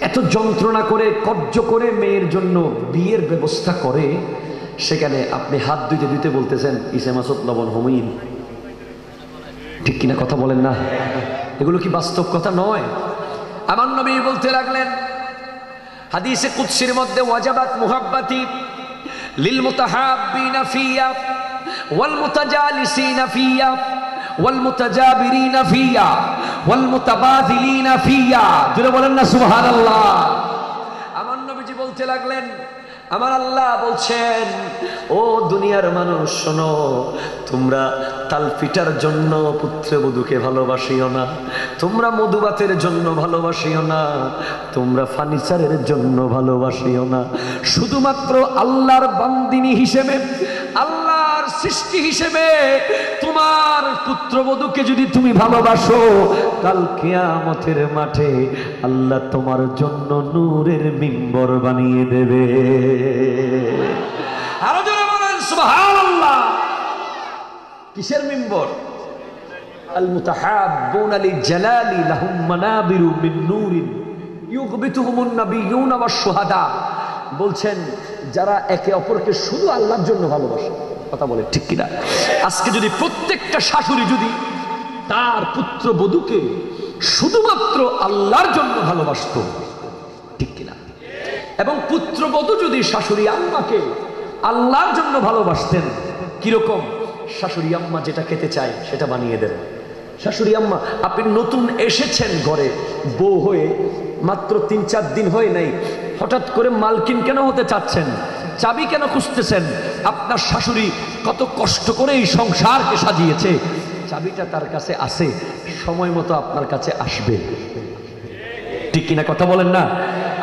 এত যন্ত্রণা করে কর্য করে মেয়ের জন্য বিয়ের ব্যবস্থা করে, সেখানে আপনি হাত ধুইতে ধুইতে বলতেছেন ইসে মাসুদ লবণ হমিন, ঠিক কিনা? কথা বলেন না? এগুলো কি বাস্তব কথা নয়? আমার নবী বলতে লাগলেন হাদিসে কুদসির মধ্যে, ওয়াজাবাত মুহাব্বাতি লিল মুতাহাব্বিনা ফিয়া ওয়াল মুতাজালিসিনা ফিয়া ওয়াল মুতাজাবিরিনা ফিয়া ওয়াল মুতাবাযিলিনা ফিয়া। জোরে বলেন না সুবহানাল্লাহ। আমার নবীজি বলতে লাগলেন, আমার আল্লাহ বলছেন, ও দুনিয়ার মানুষ শোনো, তোমরা তালপিটার জন্য পুত্রবধূকে ভালোবাসিও না, তোমরা মধুবাতের জন্য ভালোবাসিও না, তোমরা ফার্নিচারের জন্য ভালোবাসিও না। শুধুমাত্র আল্লাহর বান্দিনী হিসেবে, আল্লাহর সৃষ্টি হিসেবে তোমার পুত্রবধূকে যদি তুমি ভালোবাসো, কাল কিয়ামতের মাঠে আল্লাহ তোমার জন্য নূরের মিম্বর বানিয়ে দেবে। আরো জোরে বলেন সুবহানাল্লাহ। কিসের মিম্বর? আল মুতাহাব্বুনা লিজালালি লাহুম মানাবিরু মিন নূরিন ইউগবিতুহুমুন নাবিয়্যুনা ওয়াশ শুহাদা। বলছেন যারা একে অপরকে শুধু আল্লাহর জন্য ভালোবাসে, কথা বলে ঠিক কিনা? আজকে যদি প্রত্যেকটা শাশুড়ি যদি তার পুত্রবধূকে শুধুমাত্র আল্লাহর জন্য ভালোবাসতো, ঠিক কিনা? এবং পুত্রবধূ যদি শাশুড়ি আম্মাকে আল্লাহর জন্য ভালোবাসতেন, কিরকম? শাশুড়ি আম্মা যেটা খেতে চায় সেটা বানিয়ে দেন। শাশুড়ি আম্মা, আপনি নতুন এসেছেন ঘরে বউ হয়ে, মাত্র 3-4 দিন হয় নাই, হঠাৎ করে মালকিন কেন হতে চাচ্ছেন? চাবি কেন খুঁজতেছেন? আপনার শাশুড়ি কত কষ্ট করে এই সংসারকে সাজিয়েছে, চাবিটা তার কাছে আছে, সময় মতো আপনার কাছে আসবে, ঠিক কিনা? কথা বলেন না?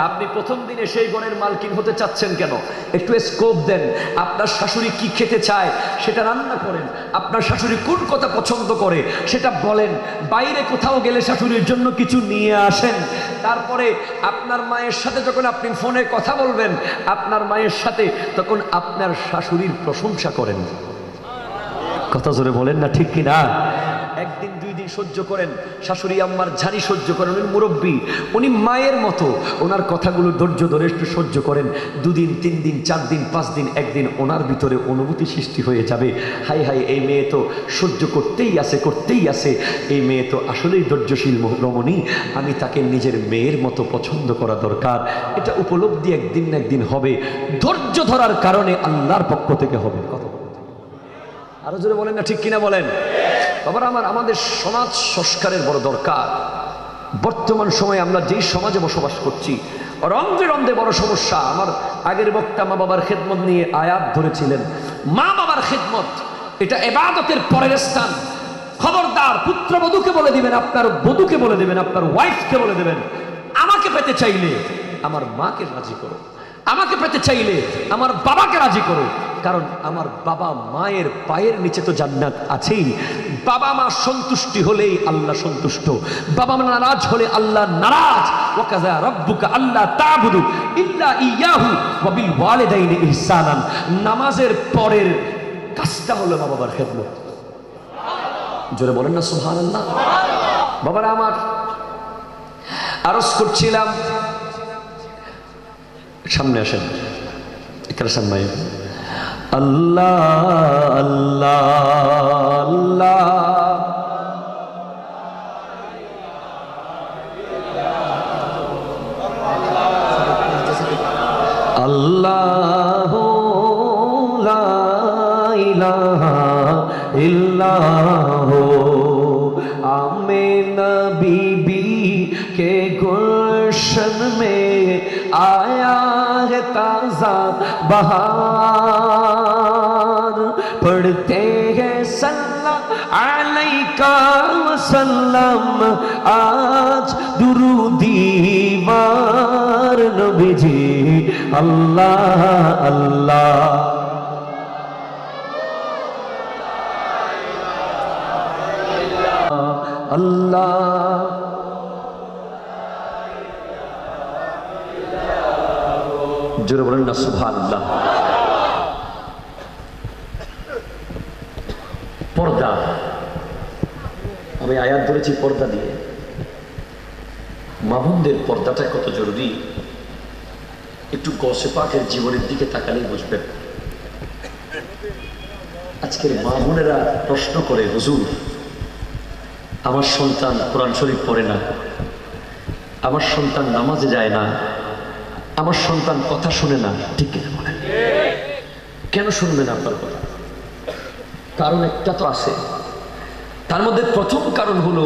আপনি প্রথম দিনে সেই ঘরের মালকিন হতে চাচ্ছেন কেন? একটু স্কোপ দেন। আপনার শাশুড়ি কি খেতে চায় সেটা রান্না করেন, আপনার শাশুড়ি কোন কথা পছন্দ করে সেটা বলেন, বাইরে কোথাও গেলে শাশুড়ির জন্য কিছু নিয়ে আসেন। তারপরে আপনার মায়ের সাথে যখন আপনি ফোনে কথা বলবেন আপনার মায়ের সাথে, তখন আপনার শাশুড়ির প্রশংসা করেন। কথা জোরে বলেন না, ঠিক কিনা? একদিন 2 দিন সহ্য করেন, শাশুড়ি আম্মার ঝাড়ি সহ্য করেন, উনি মুরব্বী, উনি মায়ের মতো, ওনার কথাগুলো ধৈর্য ধরে একটু সহ্য করেন। 2 দিন 3 দিন 4 দিন 5 দিন, একদিন ওনার ভিতরে অনুভূতি সৃষ্টি হয়ে যাবে, হাই হাই এই মেয়ে তো সহ্য করতেই আছে, এই মেয়ে তো আসলেই ধৈর্যশীল রমণী, আমি তাকে নিজের মেয়ের মতো পছন্দ করা দরকার। এটা উপলব্ধি একদিন না একদিন হবে, ধৈর্য ধরার কারণে আল্লাহর পক্ষ থেকে হবে। কথা আরো জোরে বলেন না, ঠিক কিনা বলেন? বাবার আমার, আমাদের সমাজ সংস্কারের বড় দরকার। বর্তমান সময়ে আমরা যেই সমাজে বসবাস করছি, রন্ধে রন্ধে বড় সমস্যা। আমার আগের বক্তা মা বাবার খেদমত নিয়ে আয়াত ধরেছিলেন। মা বাবার খেদমত এটা ইবাদতের পরের স্থান। খবরদার, পুত্রবধূকে বলে দিবেন, আপনার বধূকে বলে দিবেন, আপনার ওয়াইফকে বলে দিবেন, আমাকে পেতে চাইলে আমার মাকে রাজি করো, আমাকে পেতে চাইলে আমার বাবাকে রাজি করো, কারণ আমার বাবা মায়ের পায়ের নিচে তো জান্নাত আছেই। বাবা মা সন্তুষ্টি হলেই আল্লাহ সন্তুষ্ট, বাবা মা নারাজ হলে আল্লাহ নারাজ। ওয়াকাযা রাব্বুকা আল্লা তা'বুদু ইল্লা ইয়াহু ওয়া বিল ওয়ালিদাইনি ইহসানান। নামাজের পরের কাজটা হলো মা বাবার খেদমত। জোরে বলেন না সুবহানাল্লাহ। বাবারা আমার, আরজ করছিলাম, সামনে আসেন, এখানে সামনে আল্লাহ আল্লাহ আল্লাহ আল্লাহ লা ইলাহা ইল্লাহু। आमीना बीबी के गुलशन में आया है ताजा बहार, पढ़ते हैं सल्लल्लाहु अलैका वसल्लम, आज दुरूदी वार नबी जी अल्लाह अल्लाह। আল্লাহ জোরে বলেন না সুবহানাল্লাহ। পর্দা, আমি আয়াত ধরেছি পর্দা দিয়ে। মা বোনদের পর্দাটা কত জরুরি একটু গসে পাকের জীবনের দিকে তাকালেই বুঝবেন। আজকের মা বোনেরা প্রশ্ন করে, হুজুর আমার সন্তান কোরআন শরীফ পড়ে না, আমার সন্তান নামাজে যায় না, আমার সন্তান কথা শুনে না, ঠিক কিনা বলেন? কেন শুনবে না আপনার কথা? কারণ একটা তো আছে। তার মধ্যে প্রথম কারণ হলো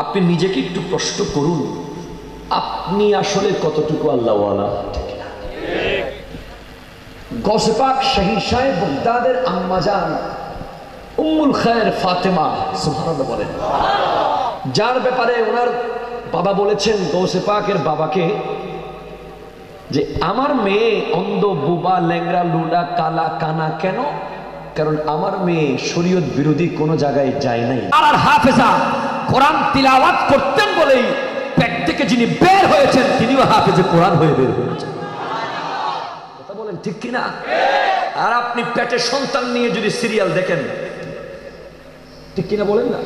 আপনি নিজেকে একটু প্রশ্ন করুন, আপনি আসলে কতটুকু আল্লাহওয়ালা। গৌসে পাক শহীদ সাহেব বাগদাদের আম্মাজান উম্মুল খায়ের ফাতেমা সুবহানাল্লাহ বলেন, যার ব্যাপারে ওনার বাবা বলেছেন, গৌসে পাকের বাবাকে, যে আমার মেয়ে অন্ধ, বুবা, ল্যাংড়া, লুলা, কালা, কানা কেন? কারণ আমার মেয়ে শরীয়ত বিরোধী কোন জায়গায় যায় নাই। আর হাফেজা কোরআন তিলাওয়াত করতেন বলেই পেট থেকে যিনি বের হয়েছেন তিনিও হাফেজে কোরআন হয়ে বের হয়েছেন। কথা বলেন ঠিক কিনা? আর আপনি পেটে সন্তান নিয়ে যদি সিরিয়াল দেখেন, ঠিক কিনা বলেন না?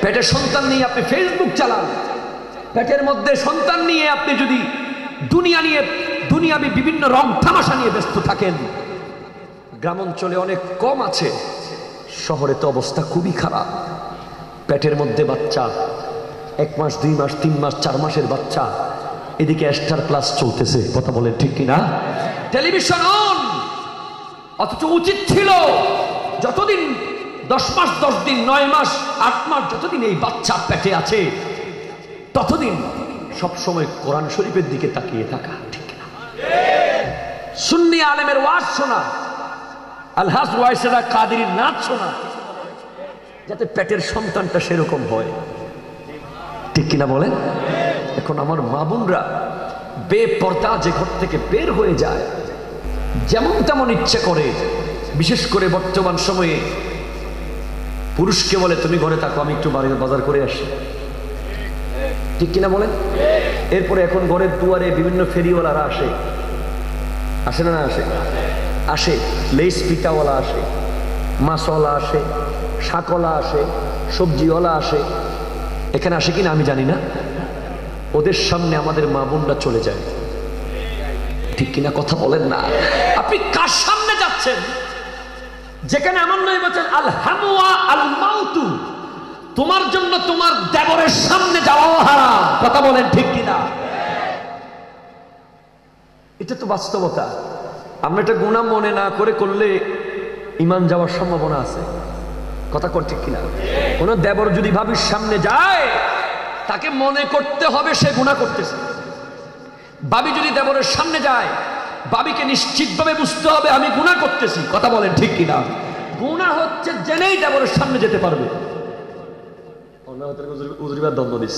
পেটে সন্তান নিয়ে আপনি ফেসবুক চালান, পেটের মধ্যে সন্তান নিয়ে আপনি যদি দুনিয়াবি বিভিন্ন রং তামাশা নিয়ে ব্যস্ত থাকেন, গ্রাম অঞ্চলে অনেক কম আছে, শহরে তো অবস্থা খুবই খারাপ। পেটের মধ্যে বাচ্চা, 1 মাস 2 মাস 3 মাস 4 মাসের বাচ্চা, এদিকে স্টার প্লাস চলতেছে। কথা বলেন ঠিক কিনা? Television on. অথচ উচিত ছিল যতদিন 10 মাস 10 দিন 9 মাস 8 মাস যতদিন এই বাচ্চা পেটে আছে ততদিন সবসময় কোরআন শরীফের দিকে তাকিয়ে থাকা, ঠিক কিনা? সুন্নি আলেমের ওয়াজ শোনা, আলহাজ ওয়াইসেরা কাদেরীর নাচ শোনা, যাতে পেটের সন্তানটা সেরকম হয়, ঠিক কিনা বলেন? এখন আমার মা বোনরা বেপর্দা যে ঘর থেকে বের হয়ে যায়, যেমন তেমন ইচ্ছে করে। বিশেষ করে বর্তমান সময়ে পুরুষকে বলে তুমি ঘরে থাকো, আমি একটু বাজার করে আসি, ঠিক কিনা বলেন? এরপরে এখন ঘরের দুয়ারে বিভিন্ন ফেরিওয়ালারা আসে, আসে না? আসে লেস পিঠাওয়ালা আসে, মাছওয়ালা আসে, শাকওয়ালা আসে, সবজিওয়ালা আসে। এখানে আসে কিনা আমি জানি না। ওদের সামনে আমাদের মা বোনরা চলে যায়, ঠিক কিনা? কথা বলেন না। আপনি কার সামনে যাচ্ছেন? যেখানে এমন নয় বলছেন আল হামওয়া আল মাউতু, তোমার জন্য তোমার দেবরের সামনে যাওয়াও হারাম। কথা বলেন ঠিক কিনা? এটা তো বাস্তবতা। আমরা এটা গুনাহ মনে না করে করলে ঈমান যাওয়ার সম্ভাবনা আছে। কথা কোন ঠিক কিনা? কোন দেবর যদি ভাবির সামনে যায়, তাকে মনে করতে হবে সে গুনাহ করতেছে। ভাবি যদি দেবরের সামনে যায়, ভাবিকে নিশ্চিতভাবে বুঝতে হবে আমি গুনাহ করতেছি। কথা বলেন ঠিক কিনা? গুনাহ হচ্ছে জেনেই দেবরের সামনে যেতে পারবে। উজরিবার দ্বন্দ্ব দিস,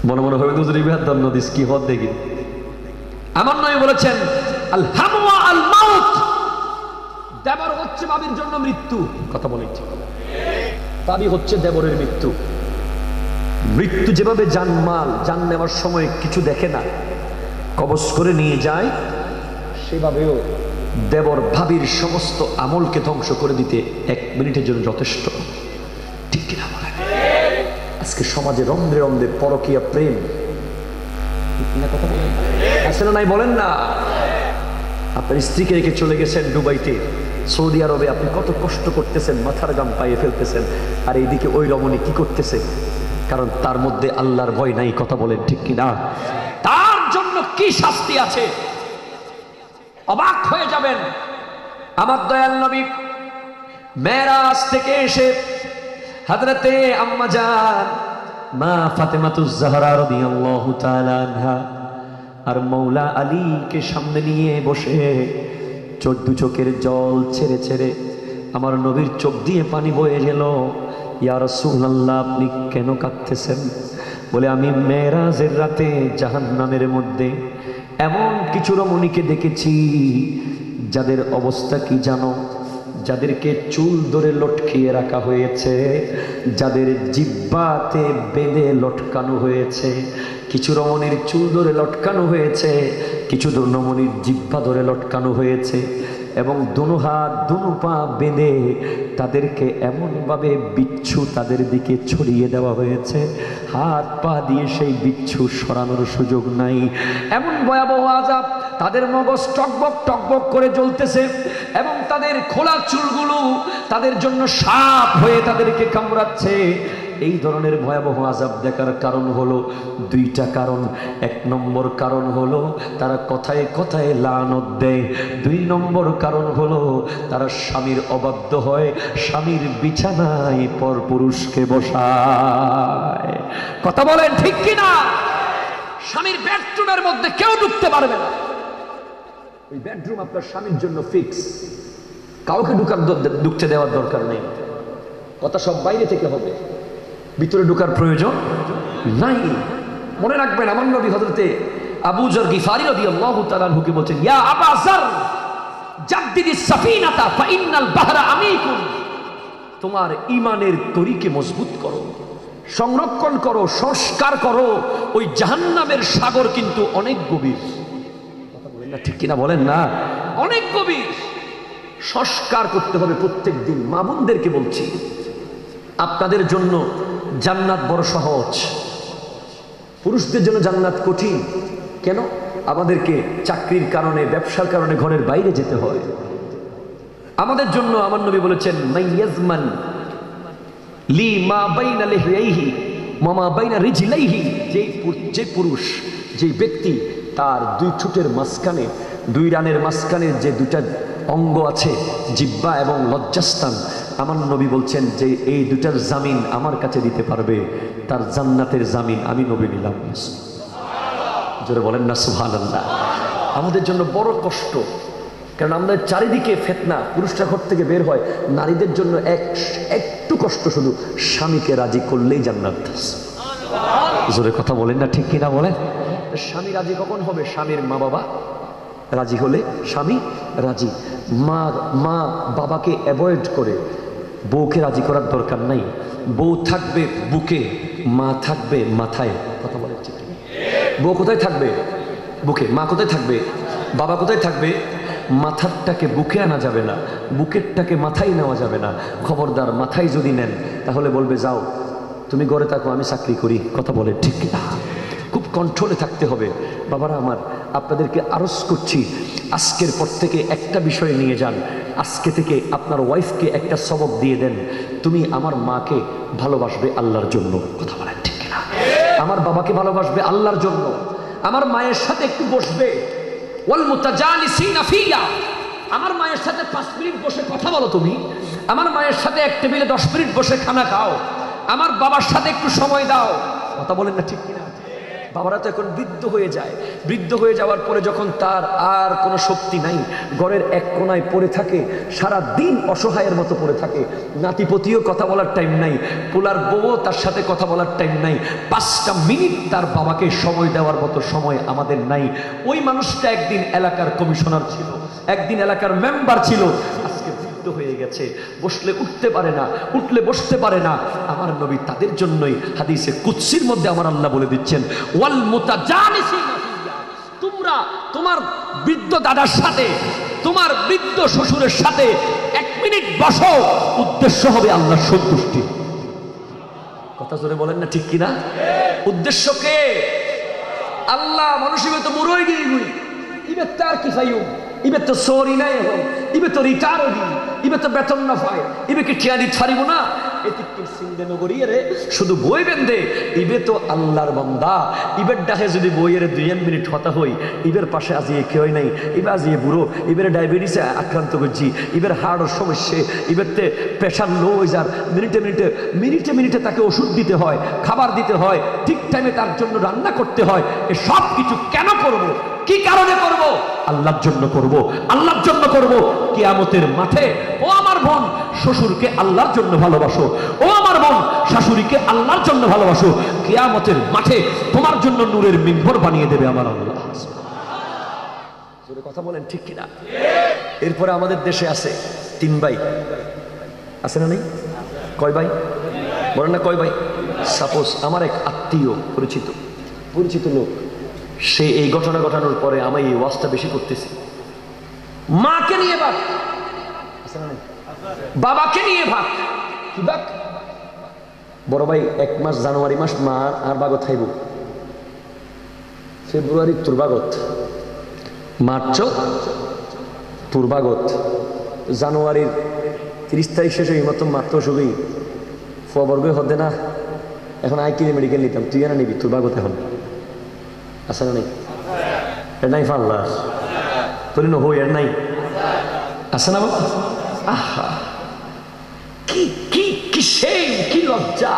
মনে মনে হবে উজরিবার দ্বন্দ্ব দিস, কি হদ দেখি। আমার নয় বলেছেন আল হামওয়া আল মাউত, দেবর হচ্ছে ভাবির জন্য মৃত্যু। কথা বলেন ঠিক। ভাবি হচ্ছে দেবরের মৃত্যু। মৃত্যু যেভাবে জান নেওয়ার সময় কিছু দেখে না, কবজ করে নিয়ে যায়, সেভাবেও দেবর ভাবির সমস্ত আমলকে ধ্বংস করে দিতে 1 মিনিটের জন্য যথেষ্ট, ঠিক কিনা বলেন? আজকে সমাজে রন্ধ্রে রন্ধ্রে পরকীয়া প্রেম, কথা বলেন আছে না নাই? বলেন না। আপনার স্ত্রীকে রেখে চলে গেছেন দুবাইতে, সৌদি আরবে, আপনি কত কষ্ট করতেছেন, মাথার গাম পাইয়ে ফেলতেছেন, আর এইদিকে ওই রমণী কি করতেছে? কারণ তার মধ্যে আল্লাহর ভয় নাই। কথা বলেন ঠিক কিনা? তার জন্য কি শাস্তি আছে, অবাক হয়ে যাবেন। আমার দয়াল নবী মেরাজ থেকে এসে হযরতে আম্মা জান মা ফাতেমাতুজ জাহরা রাদিয়াল্লাহু তাআলা আনহা আর মৌলা আলীকে সামনে নিয়ে বসে 14 চোখের জল ছেড়ে ছেড়ে আমার নবীর চোখ দিয়ে পানি বয়ে গেল। ইয়া রাসূলুল্লাহ, আপনি কেন কাঁদতেছেন? বলে আমি মেরাজের রাতে জাহান্নামের মধ্যে এমন কিছু রমণীকে দেখেছি যাদের অবস্থা কি জানো? যাদেরকে চুল ধরে লটকিয়ে রাখা হয়েছে, যাদের জিহ্বাতে বেঁধে লটকানো হয়েছে। কিছু রমণীর চুল ধরে লটকানো হয়েছে, কিছু রমণীর জিহ্বা ধরে লটকানো হয়েছে, এবং দুনো হাত দুনো পা বেঁধে তাদেরকে এমনভাবে বিচ্ছু তাদের দিকে ছড়িয়ে দেওয়া হয়েছে, হাত পা দিয়ে সেই বিচ্ছু সরানোর সুযোগ নাই। এমন ভয়াবহ আযাব, তাদের মগজ টকবক টকবক করে জ্বলতেছে এবং তাদের খোলা চুলগুলো তাদের জন্য সাপ হয়ে তাদেরকে কামড়াচ্ছে। এই ধরনের ভয়াবহ আযাব দেখার কারণ হলো দুইটা কারণ। এক নম্বর কারণ হলো তারা কথায় কথায় লানত দেয়। দুই নম্বর কারণ হলো তারা স্বামীর অবাধ্য হয়, স্বামীর বিছানায় পরপুরুষকে বসায়। কথা বলেন ঠিক কিনা? স্বামীর বেডরুমের মধ্যে কেউ ঢুকতে পারবে না। ওই বেডরুম আপনার স্বামীর জন্য ফিক্স, কাউকে ঢুকতে দেওয়ার দরকার নেই। কথা সব বাইরে থেকে হবে, ভিতরে ঢোকার প্রয়োজন নাই। মনে রাখবেন, আমার নবী হযরতে আবু যর গিফারি রাদিয়াল্লাহু তাআলা আনহুকে বলছেন, ইয়া আবা যর জাদ্দিদিস সাফিনাতা ফাইন্নাল বাহরা আমিকুন। তোমার ঈমানের তরিকে মজবুত করো, সংরক্ষণ করো, সংস্কার করো। ওই জাহান্নামের সাগর কিন্তু অনেক গভীর। কথা বলেন না ঠিক কিনা? বলেন না, অনেক গভীর। সংস্কার করতে হবে প্রত্যেক দিন। মা বোনদেরকে বলছি, আপনাদের জন্য জান্নাত বড় সহজ, পুরুষদের জন্য জান্নাত কঠিন। কেন? আমাদেরকে চাকরির কারণে, ব্যবসার কারণে ঘরের বাইরে যেতে হয়। আমাদের জন্য আমার নবী বলেছেন, মাইয়াজমান লি মা বাইনা লিহইহি ওয়া মা বাইনা রিজলাইহি। যে পুরুষ, যে ব্যক্তি তার দুই ঠোঁটের মাঝখানে, দুই রানের মাঝখানে যে দুটা অঙ্গ আছে, জিহ্বা এবং লজ্জাস্থান, আমার নবী বলছেন যে এই দুটার জামিন আমার কাছে দিতে পারবে, তার জান্নাতের জামিন আমি নবী নিলাম। জোরে বলেন না সুবহানাল্লাহ। আমাদের জন্য বড় কষ্ট, কারণ আমাদের চারিদিকে ফিতনা। পুরুষরা ঘর থেকে বের হয়, নারীদের জন্য একটু কষ্ট, শুধু স্বামীকে রাজি করলেই জান্নাত। জোরে কথা বলেন না ঠিক কিনা? বলেন। স্বামী রাজি কখন হবে? স্বামীর মা বাবা রাজি হলে স্বামী রাজি। মা বাবাকে অ্যাভয়েড করে বউকে রাজি করার দরকার নাই। বউ থাকবে বুকে, মা থাকবে মাথায়। কথা বলেন ঠিক? বউ কোথায় থাকবে? বুকে। মা কোথায় থাকবে? বাবা কোথায় থাকবে? মাথারটাকে বুকে আনা যাবে না, বুকেরটাকে মাথায় নেওয়া যাবে না। খবরদার, মাথায় যদি নেন তাহলে বলবে যাও তুমি ঘরে থাকো, আমি চাকরি করি। কথা বলে ঠিক না? খুব কন্ট্রোলে থাকতে হবে। বাবারা আমার, আপনাদেরকে আরজ করছি, আজকের পর থেকে একটা বিষয় নিয়ে যান। আজকে থেকে আপনার ওয়াইফকে একটা সবক দিয়ে দেন, তুমি আমার মাকে ভালোবাসবে আল্লাহর জন্য। কথা বলেন ঠিক না? আমার বাবাকে ভালোবাসবে আল্লাহর জন্য। আমার মায়ের সাথে একটু বসবে, ওয়াল মুতাজালিসিনা ফিয়া। আমার মায়ের সাথে 5 মিনিট বসে কথা বলো তুমি। আমার মায়ের সাথে এক টেবিলে 10 মিনিট বসে খানা খাও। আমার বাবার সাথে একটু সময় দাও। কথা বলেন না ঠিক কিনা? বাবারা তো এখন বৃদ্ধ হয়ে যায়। বৃদ্ধ হয়ে যাওয়ার পরে যখন তার আর কোনো শক্তি নাই, ঘরের এক কোনায় পড়ে থাকে, সারা দিন অসহায়ের মতো পড়ে থাকে। নাতিপতিও কথা বলার টাইম নাই, পোলার বউও তার সাথে কথা বলার টাইম নাই। 5টা মিনিট তার বাবাকে সময় দেওয়ার মতো সময় আমাদের নাই। ওই মানুষটা একদিন এলাকার কমিশনার ছিল, একদিন এলাকার মেম্বার ছিল, আজকে বৃদ্ধ হয়ে গেছে, বসলে উঠতে পারে না, উঠলে বসতে পারে না। আমার নবী তাদের জন্যই হাদিসে কুদসির মধ্যে আমার আল্লাহ বলে দিচ্ছেন, ওয়াল মুতাজালিসিনা ফিয়া। তোমরা তোমার বৃদ্ধ দাদার সাথে, তোমার বৃদ্ধ শ্বশুরের সাথে 1 মিনিট বসো, উদ্দেশ্য হবে আল্লাহর সন্তুষ্টি। কথা জোরে বলেন না ঠিক কিনা? উদ্দেশ্য কে? আল্লাহ। মানুষ ইবে তো মুরই গিয়ে ইবে তার কি ফাইও, ইবে তো সরি নাই এখন, ইবে তো রিটায়ার হই, ইবে তো বেতন না পায়, ইবে কি ঠিয়া দি ছাড়িব না। এতে কি সিন্ধে নগরী রে শুধু বই বেঁধে, ইবে তো আল্লাহর বান্দা। ইবের ডাকে যদি বইয়ের 2 মিনিট হতা হই, ইবের পাশে আজিয়ে কেউই নাই, ইবে আজিয়ে বুড়ো, ইবের ডায়াবেটিসে আক্রান্ত করছি, ইবের হার্টের সমস্যা, ইবেরতে প্রেশার লো হয়ে যার, মিনিটে মিনিটে মিনিটে মিনিটে তাকে ওষুধ দিতে হয়, খাবার দিতে হয়, ঠিক টাইমে তার জন্য রান্না করতে হয়। এ সব কিছু কেন করব? কি কারণে করব? আল্লাহর জন্য করব, আল্লাহর জন্য করব। কিয়ামতের মাঠে ও আমার বোন, শ্বশুরকে আল্লাহর জন্য ভালোবাসো। ও আমার বোন, শাশুড়িকে আল্লাহর জন্য ভালোবাসো। কিয়ামতের মাঠে তোমার জন্য নূরের মিম্বর বানিয়ে দেবে আমার আল্লাহ। জোরে কথা বলেন ঠিক কিনা? এরপরে আমাদের দেশে আছে 3 ভাই, আছে না? নেই? কয় ভাই বলেন না? কয় ভাই? সাপোজ আমার এক আত্মীয়, পরিচিত লোক, সে এই ঘটনা ঘটানোর পরে আমি এই ওয়াজটা বেশি করতেছি। মাকে নিয়ে ভাগ, বাবাকে নিয়ে ভাগ। কি ভাগ? বড় ভাই 1 মাস, জানুয়ারি মাস মা আর বাগত খাইব, ফেব্রুয়ারি তোর বাগত, মার্চ তোর বাগত, জানুয়ারির 30 তারিখ শেষ হয়ে মতো মাত্র শুভই ফবর্গই হতে না এখন আই কিনে মেডিকেল নিতাম তুই না নিবি তোর বাগত এখন আসে না নেই এর নাই ফাল্লা তোর হো এর নাই আসে না বাবা আহা কি কি কি সেই কি লজ্জা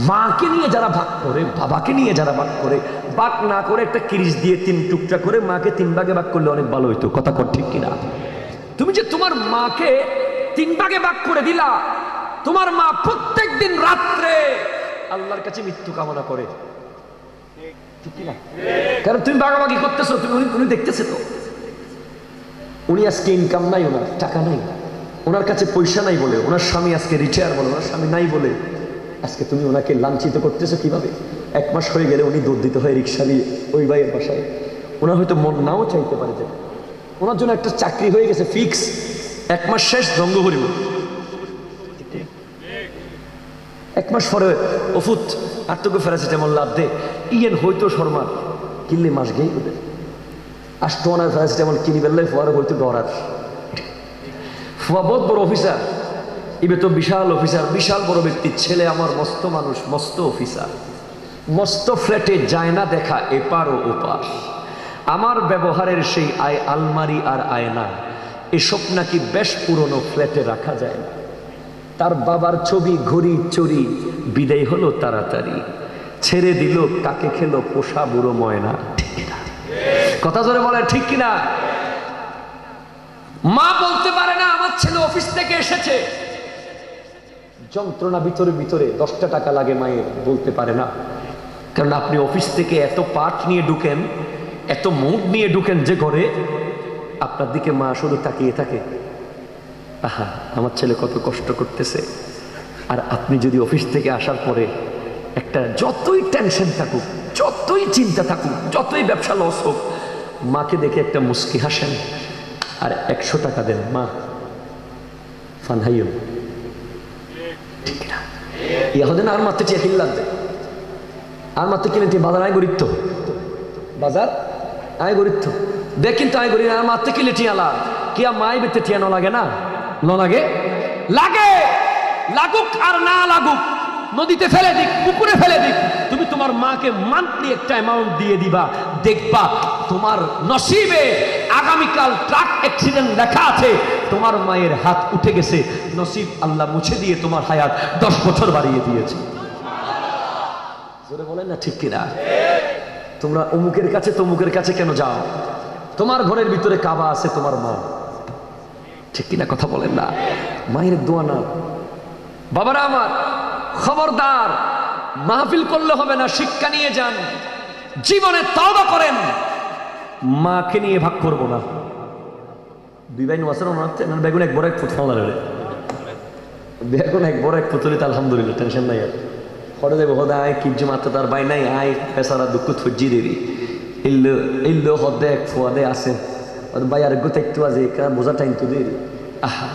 মাকে নিয়ে যারা ভাগ করে বাবাকে নিয়ে যারা ভাগ করে ভাগ না করে একটা কিরিশ দিয়ে 3 টুকরা করে মাকে 3 ভাগে ভাগ করলে অনেক ভালো হইতো কথা কর ঠিক কিনা তুমি যে তোমার মাকে 3 ভাগে ভাগ করে দিলা তোমার মা প্রত্যেক দিন রাত্রে আল্লাহর কাছে মৃত্যু কামনা করে ঠিক কিনা কারণ তুমি ভাগাভাগি করতেছো তুমি উনি দেখতেছে তো উনি আজকে ইনকাম নাই ওনার টাকা নাই ওনার কাছে পয়সা নাই বলে ওনার স্বামী আজকে রিটায়ার বলে ওনার স্বামী নাই বলে আজকে তুমি ওনাকে লাঞ্ছিত করতেছো কিভাবে 1 মাস হয়ে গেলে উনি দৌড় দিতে হয় রিক্সা দিয়ে ওই ভাইয়ের বাসায় ওনার হয়তো মন নাও চাইতে পারে যে ওনার জন্য একটা চাকরি হয়ে গেছে ফিক্স 1 মাস শেষ দঙ্গ করিব 1 মাস পরে ওফুত আটটুকু প্যারাসিটামল লাভ দে ইয়েন হয়তো শর্মা কিনলে মাস গেই ওদের 8 আনার প্যারাসিটামল কিনি বেললে ফোয়ারে হইতো ডরার ফুয়া বহুত বড় অফিসার ইবে তো বিশাল অফিসার বিশাল বড় ব্যক্তি ছেলে আমার মস্ত মানুষ মস্ত অফিসার মস্ত ফ্ল্যাটে যায় না দেখা এপার ও ওপার আমার ব্যবহারের সেই আলমারি আর আয়না এসব নাকি বেশ পুরনো ফ্ল্যাটে রাখা যায় না তার বাবার ছবি ঘড়ি চড়ি বিদায় হলো তাড়াতাড়ি ছেড়ে দিল কাকে খেলো পোষা বুড়ো ময়না ঠিক কিনা কথা জোরে বলে ঠিক কিনা মা বলতে পারে না আমার ছেলে অফিস থেকে এসেছে যন্ত্রণা ভিতরে ভিতরে 10টা টাকা লাগে মায়ের বলতে পারে না কারণ আপনি অফিস থেকে এত পাট নিয়ে ঢুকেন এত মুড নিয়ে ঢুকেন যে ঘরে আপনার দিকে মা শুধু তাকিয়ে থাকে আহা আমার ছেলে কত কষ্ট করতেছে আর আপনি যদি অফিস থেকে আসার পরে একটা যতই টেনশন থাকুক যতই চিন্তা থাকুক যতই ব্যবসা লস হোক মাকে দেখে একটা মুস্কি হাসেন আর 100 টাকা দেন মা ফানহাইও ঠিক না ইহাদের আর মাত্র চেয়ে হিল্লার দেয় আর মাত্র কিনে তুই বাজার আয় গরিত্ব বাজার আয় গরিত্ব দেখ কিন্তু আয় গরি আর মাত্র কিলে টিয়ালা কি আর মাই বেতে টিয়া লাগে না লাগে লাগে লাগুক আর না লাগুক নদীতে ফেলে দিক পুকুরে ফেলে দিক তুমি তোমার মাকে মান্থলি একটা অ্যামাউন্ট দিয়ে দিবা দেখবা তোমার নসিবে আগামীকাল ট্রাক অ্যাক্সিডেন্ট লেখা আছে তোমার মায়ের হাত উঠে গেছে নসিব আল্লাহ মুছে দিয়ে তোমার হায়াত 10 বছর বাড়িয়ে দিয়েছে জোরে বলেন না ঠিক কিনা তোমরা অমুকের কাছে তমুকের কাছে কেন যাও তোমার ঘরের ভিতরে কাবা আছে তোমার মা ঠিক কিনা কথা বলেন না মায়ের দোয়া না বাবারা আমার খবরদার মাহফিল করলে হবে না শিক্ষা নিয়ে যান জীবনে তওবা করেন মাকে নিয়ে ভাগ করবো না বিবাহ ওয়াসার বেগুন এক বড় এক ফুট ফালা রে বেগুন এক বড় এক ফুটলিতে আলহামদুলিল্লাহ টেনশন নাই আর হরে দেব হদা আয় কিজ্জু মাত্র তার বাই নাই আয় পেশারা দুঃখ থজ্জি দেবি ইল্লো হদে এক ফোয়াদে আছে ভাই আর গোতে একটু আজ বোঝা টাইম তো দেরি আহা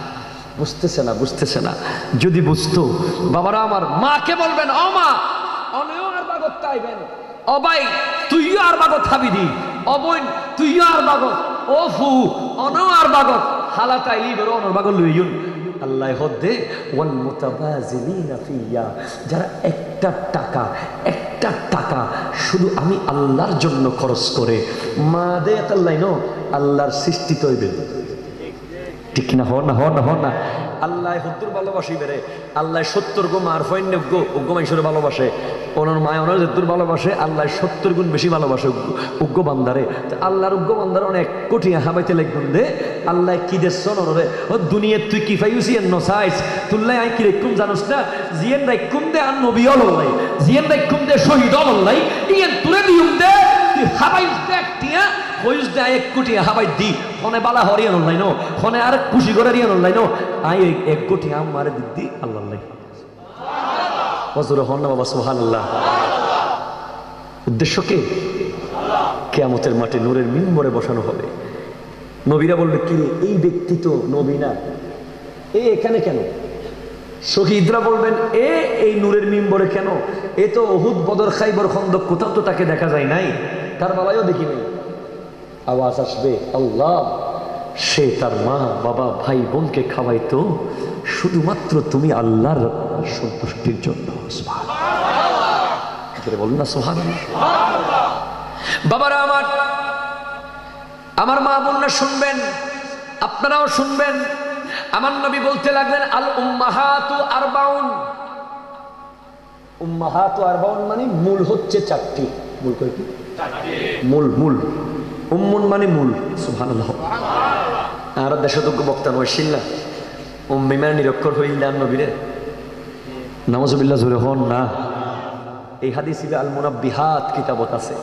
বুঝতেছে না যদি বুঝতো বাবারা আমার মাকে বলবেন ও মা অনেও আর বাগত তাইবেন ও ভাই তুইও আর বাগত খাবি দি ও বোন তুইও আর বাগত ও ফু অনেও আর বাগত হালা তাইলি বেরো অনর বাগত লইয়ুন আল্লাহ হদে ওয়াল মুতাবাজিলিনা ফিয়া যারা একটা টাকা শুধু আমি আল্লাহর জন্য খরচ করে মা দে আল্লাহ নো আল্লাহর সৃষ্টি তৈবে ঠিক না হন না আল্লাহ 70 ভালোবাসি বেরে আল্লাহ 70 গো মার ফয়ন্য গো মাইশরে ভালোবাসে ওনার মা ওনার যতদূর ভালোবাসে আল্লাহ 70 গুণ বেশি ভালোবাসে উগ্র বান্দারে আল্লাহর উগ্র বান্দার অনেক কোটি হাবাইতে লাগবেন দে আল্লাহ কি দেশ নরে ও দুনিয়া তুই কি ফাইউসি এন্ন সাইজ তুল্লাই আই কি রেকুম জানোস না জিয়েন রাইকুম দে আর নবী আল্লাহ জিয়েন রাইকুম দে শহীদ আল্লাহ ইয়েন তুরে দিউম দে তুই হাবাইস দে টিয়া কইস দে 1 কোটি হাবাই দি ফোনে বালা হরিয়ান অনলাইন ফোনে আর খুশি করে রিয়ান অনলাইন আই 1 কোটি আমার দিদি আল্লাহ হজুর হন না বাবা সুবহানাল্লাহ উদ্দেশ্য কি কিয়ামতের মাঠে নূরের মিম্বরে বসানো হবে নবীরা বলবে কি এই ব্যক্তি তো নবী না এখানে কেন শহীদরা বলবেন এই নূরের মিম্বরে কেন এ তো উহুদ বদর খাইবর খন্দক কোথাও তো তাকে দেখা যায় নাই কারবালায়ও দেখি নাই আওয়াজ আসবে আল্লাহ সে তার মা বাবা ভাই বোনকে খাওয়াইতো শুধুমাত্র তুমি আল্লাহর সন্তুষ্টির জন্য। বলুন না সুবহানাল্লাহ। বাবারা আমার মা বোনরা শুনবেন, আপনারাও শুনবেন। আমার নবী বলতে লাগলেন আল উম্মাহাতু আরবাউন। উম্মাহাতু আরবাউন মানে মূল হচ্ছে চারটি। মূল কয়টি? মূল। উম্মুন মানে মূল। সুবহানাল্লাহ। আর দেশযোগ্য বক্তা নয়শিল না উম্মি মানে নিরক্ষর হইলেন নবীরে নাউজুবিল্লাহ জোরে হন না। এই হাদিস আল মুনাব্বিহাত কিতাবত আছে,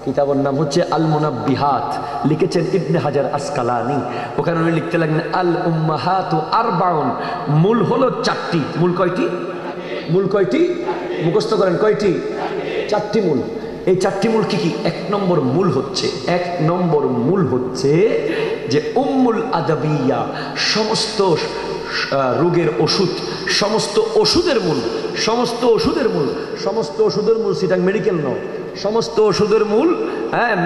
কিতাবের নাম হচ্ছে আল মুনাব্বিহাত, লিখেছেন ইবনে হাজার আসকালানি। ওখানে উনি লিখতে লাগলেন আল উম্মাহাতু আরবাউন, মূল হলো চারটি। মূল কয়টি? মূল কয়টি? মুখস্থ করেন কয়টি? চারটি মূল। এই চারটি মূল কি কি? এক নম্বর মূল হচ্ছে যে উম্মুল আদাবিয়া, সমস্ত রোগের ওষুধ, সমস্ত ওষুধের মূল সিটাং মেডিকেল নয়, সমস্ত ওষুধের মূল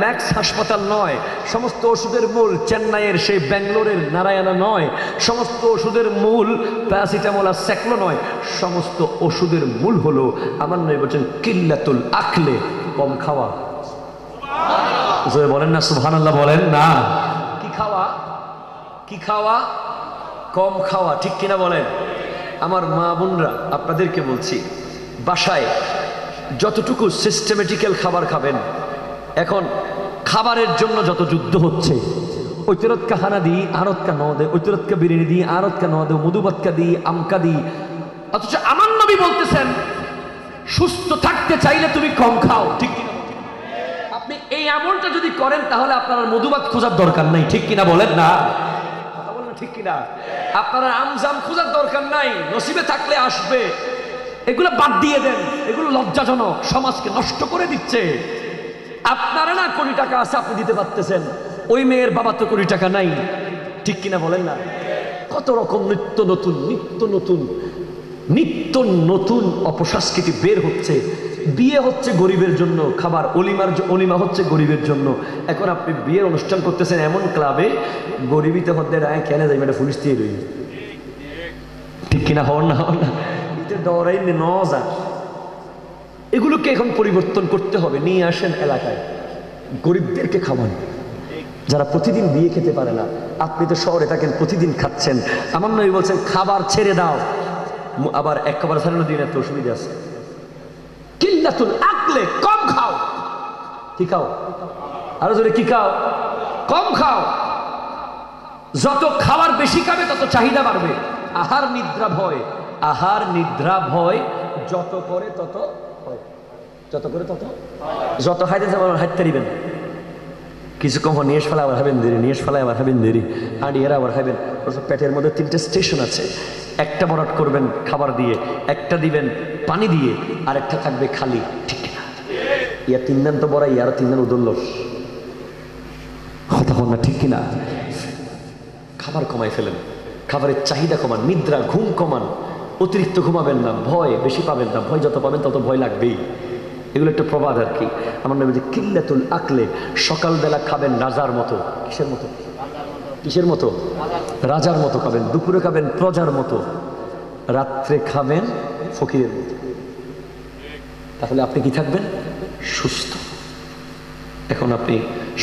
ম্যাক্স হাসপাতাল নয়, সমস্ত ওষুধের মূল চেন্নাইয়ের সেই ব্যাঙ্গালোরের নারায়ণা নয়, সমস্ত ওষুধের মূল প্যারাসিটামল আর স্যাকলো নয়, সমস্ত ওষুধের মূল হলো আমার নবী বলছেন কিল্লাতুল আকলে, কম খাওয়া। বলেন না সুবহানাল্লাহ, বলেন না। কি খাওয়া? কম খাওয়া, ঠিক কিনা বলেন? আমার মা বোনরা আপনাদেরকে বলছি, বাসায় যতটুকু সিস্টেমেটিক্যাল খাবার খাবেন। এখন খাবারের জন্য যত যুদ্ধ হচ্ছে, ঐতরৎকা খানা দিই আরতকা ন দে, ঐতরৎকা বিরিয়ানি দিই আরতকা ন দে, মধুবাতকা দিই আমকা দিই, অথচ আমার নবী বলতেছেন সুস্থ থাকতে চাইলে তুমি কম খাও, ঠিক কিনা? আপনি এই আমলটা যদি করেন তাহলে আপনার মধুবাত খোঁজার দরকার নাই, ঠিক কিনা বলেন না? ঠিক কিনা? আপনারা আমজাম খোঁজার দরকার নাই, নসিবে থাকলে আসবে। এগুলো বাদ দিয়ে দেন, এগুলো লজ্জাজনক, সমাজকে নষ্ট করে দিচ্ছে। আপনারা না কোটি টাকা আছে, আপনি দিতে পারতেছেন, ওই মেয়ের বাবা তো কোটি টাকা নাই, ঠিক কিনা বলেন না? কত রকম নিত্য নতুন অপসংস্কৃতি বের হচ্ছে। বিয়ে হচ্ছে গরিবের জন্য, খাবার অলিমা হচ্ছে গরিবের জন্য। এখন আপনি বিয়ের অনুষ্ঠান করতেছেন এমন ক্লাবে, গরিবিতে হতে রায় কেন যাই এটা পুলিশ দিয়ে রই, ঠিক কিনা? হন না এটা ডরাই ন যা। এগুলোকে এখন পরিবর্তন করতে হবে। নিয়ে আসেন এলাকায়, গরিবদেরকে খাওয়ান, যারা প্রতিদিন বিয়ে খেতে পারে না। আপনি তো শহরে থাকেন, প্রতিদিন খাচ্ছেন। আমার নবী বলছেন খাবার ছেড়ে দাও, আবার এক খাবার ছাড়ানো দিন এত অসুবিধা আছে। কিল্লাতুল আকলে, কম খাও। কি খাও? আরো জোরে কি খাও? কম খাও। যত খাবার বেশি খাবে তত চাহিদা বাড়বে। আহার নিদ্রা ভয়, যত করে তত যত খাইতে যাবেন হাইতে দিবেন, কিছু কম নিয়েস ফেলা আবার খাবেন দেরি, আড়িয়ারা আবার খাবেন। পেটের মধ্যে 3টে স্টেশন আছে, একটা বরাট করবেন খাবার দিয়ে, একটা দিবেন পানি দিয়ে, আর একটা থাকবে খালি, ঠিক না? ইয়া 3 দিন তো বড়াই, আর 3 দিন উদল্ল, কথা বল না, ঠিক কিনা? খাবার কমাই ফেলেন, খাবারের চাহিদা কমান, নিদ্রা ঘুম কমান, অতিরিক্ত ঘুমাবেন না, ভয় বেশি পাবেন না, ভয় যত পাবেন তত ভয় লাগবেই। এগুলো একটা প্রবাদ আর কি। আমার নবী যে কিল্লাতুল আকলে, সকালবেলা খাবেন রাজার মতো। কিসের মতো? রাজার মতো খাবেন। দুপুরে খাবেন প্রজার মতো, রাত্রে খাবেন ফকিরের মতো। তাহলে আপনি কি থাকবেন? সুস্থ। এখন আপনি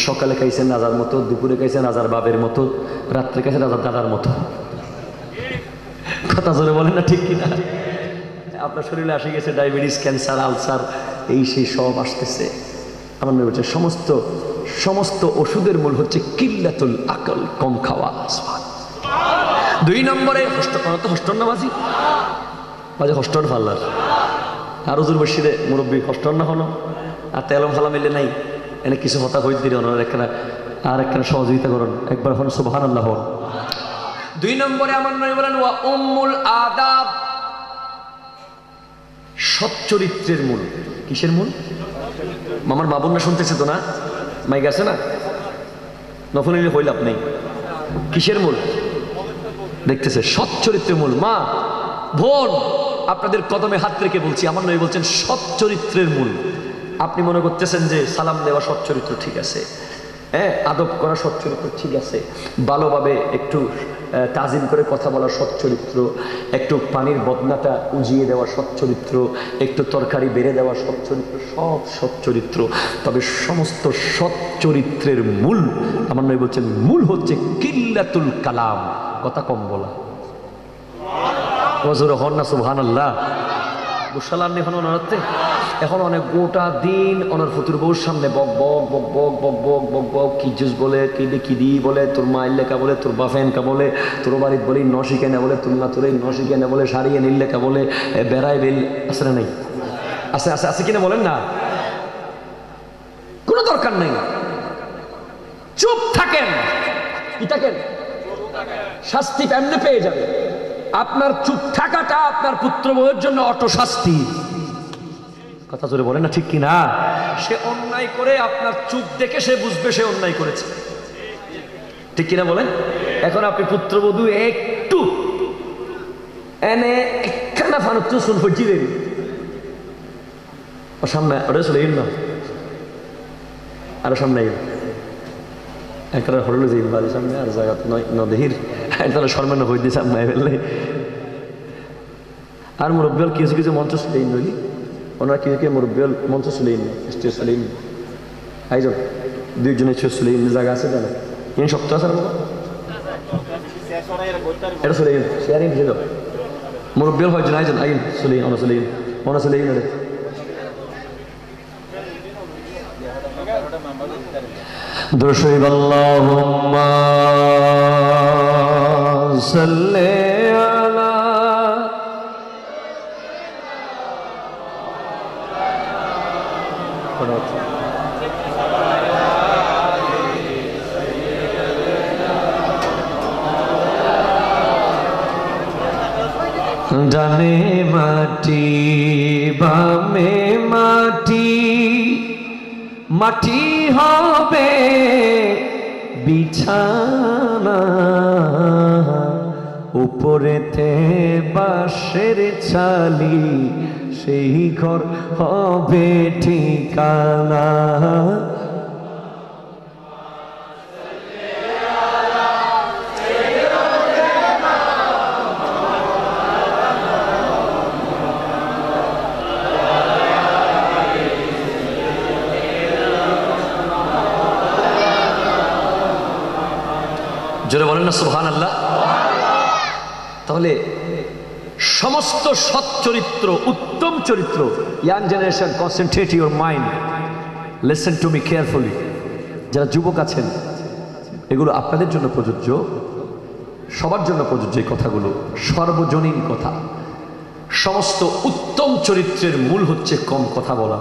সকালে খাইছেন রাজার মতো, দুপুরে খাইছেন রাজার বাবের মতো, রাত্রে খাইছেন রাজার দাদার মতো। কথা জোরে বলেন না, ঠিক কিনা? আপনার শরীরে আসে গেছে ডায়াবেটিস, ক্যান্সার, আলসার, এই সেই সব আসতেছে। আমার নবী বলছে সমস্ত ওষুধের মূল হচ্ছে কিল্লাতুল আকল, কম খাওয়া। 2 নম্বরে হস্টন নামাজি মাঝে হস্টন ফাল্লার আর হুজুর বসিরে মুরব্বী হস্টন না হলো, আর তেলম ফালা মিলে নাই, এনে কিছু হতা হইতে দিল আর একখানা সহযোগিতা করুন, একবার হন সুবহানাল্লাহ হন। 2 নম্বরে আমার নবী বলেন ওয়া উম্মুল আদাব, সৎ চরিত্রের মূল। কিসের মূল? মামার মা বোন না শুনতেছে তো না, মাইক আছে না, নফল নিলে হইলাপ নেই। কিসের মূল? দেখতেছে সৎ চরিত্রের মূল। মা বোন আপনাদের কদমে হাত রেখে বলছি, আমার নবী বলছেন সৎ চরিত্রের মূল। আপনি মনে করতেছেন যে সালাম দেওয়া সৎ চরিত্র, ঠিক আছে, হ্যাঁ, আদব করা সচ্চরিত্র ঠিক আছে, ভালোভাবে একটু তাজিম করে কথা বলা সচ্চরিত্র, একটু পানির বদনাটা উজিয়ে দেওয়া সচ্চরিত্র, একটু তরকারি বেড়ে দেওয়া সচ্চরিত্র, সব সচ্চরিত্র। তবে সমস্ত সচ্চরিত্রের মূল, আমার নবী বলছেন, মূল হচ্ছে কিল্লাতুল কালাম, কথা কম বলা। ওয়াজুর হন না সুবহানাল্লাহ। বুসালার এখন ওনারতে এখন অনেক গোটা দিন ওনার ফুতুর বউর সামনে বক বক বক বক বক বক বক বক, কি জুস বলে, কি দি বলে, তোর মায়ের লেখা বলে, তোর বাফেন কা বলে, তোর বাড়ির বলি নশি কেনে বলে, তোর না তোর নশি কেনে বলে, সারিয়ে নীল লেখা বলে, বেড়ায় বেল আছে না? নেই? আছে আছে আছে কিনা বলেন না? কোনো দরকার নেই, চুপ থাকেন। কি থাকেন? শাস্তি এমনি পেয়ে যাবে। আপনার চুপ থাকাটা আপনার পুত্রবউয়ের জন্য অটো শাস্তি। কথা জোরে বলেন না, ঠিক কিনা? সে অন্যায় করে আপনার চুপ দেখে সে বুঝবে সে অন্যায় করেছে, ঠিক কিনা বলেন? এখন আপনি পুত্রবধূ একটু এনে একখানা ফানুত্ব শুন ফজি দেন ও সামনে, ওটা চলে না আরো সামনে একটা হরলে যাই বাড়ির সামনে আর জায়গা নদীর তাহলে সর্বান্ন হয়ে দিয়ে সামনে ফেললে আর মুরব্বিয়াল কিছু কিছু মঞ্চ শুলেই নইলি ওনারা কেউ কেউ মুরব্বিয়াল মঞ্চ শুলেই না, স্টেজ শুলেই না, আইজন দুইজনের শুলেই জায়গা আছে জানা ইন সপ্তাহ আছে এটা শুলেই শেয়ারিং ছিল মুরব্বিয়াল হয়জন আইজন আইন শুলেই অনা শুলেই না রে দর্শক আল্লাহুম্মা সাল্লি আলা ডানে মাটি বামে মাটি, মাটি হবে বিছানা, উপরেতে বাঁশের ছালি, সেই ঘর হবে ঠিকানা। জোরে বলেন না সুবহানাল্লাহ। তাহলে সমস্ত সৎ চরিত্র, উত্তম চরিত্র, young generation concentrate your mind, listen to me carefully. যারা যুবক আছেন এগুলো আপনাদের জন্য প্রযোজ্য, সবার জন্য প্রযোজ্য। এই কথাগুলো সর্বজনীন কথা। সমস্ত উত্তম চরিত্রের মূল হচ্ছে কম কথা বলা।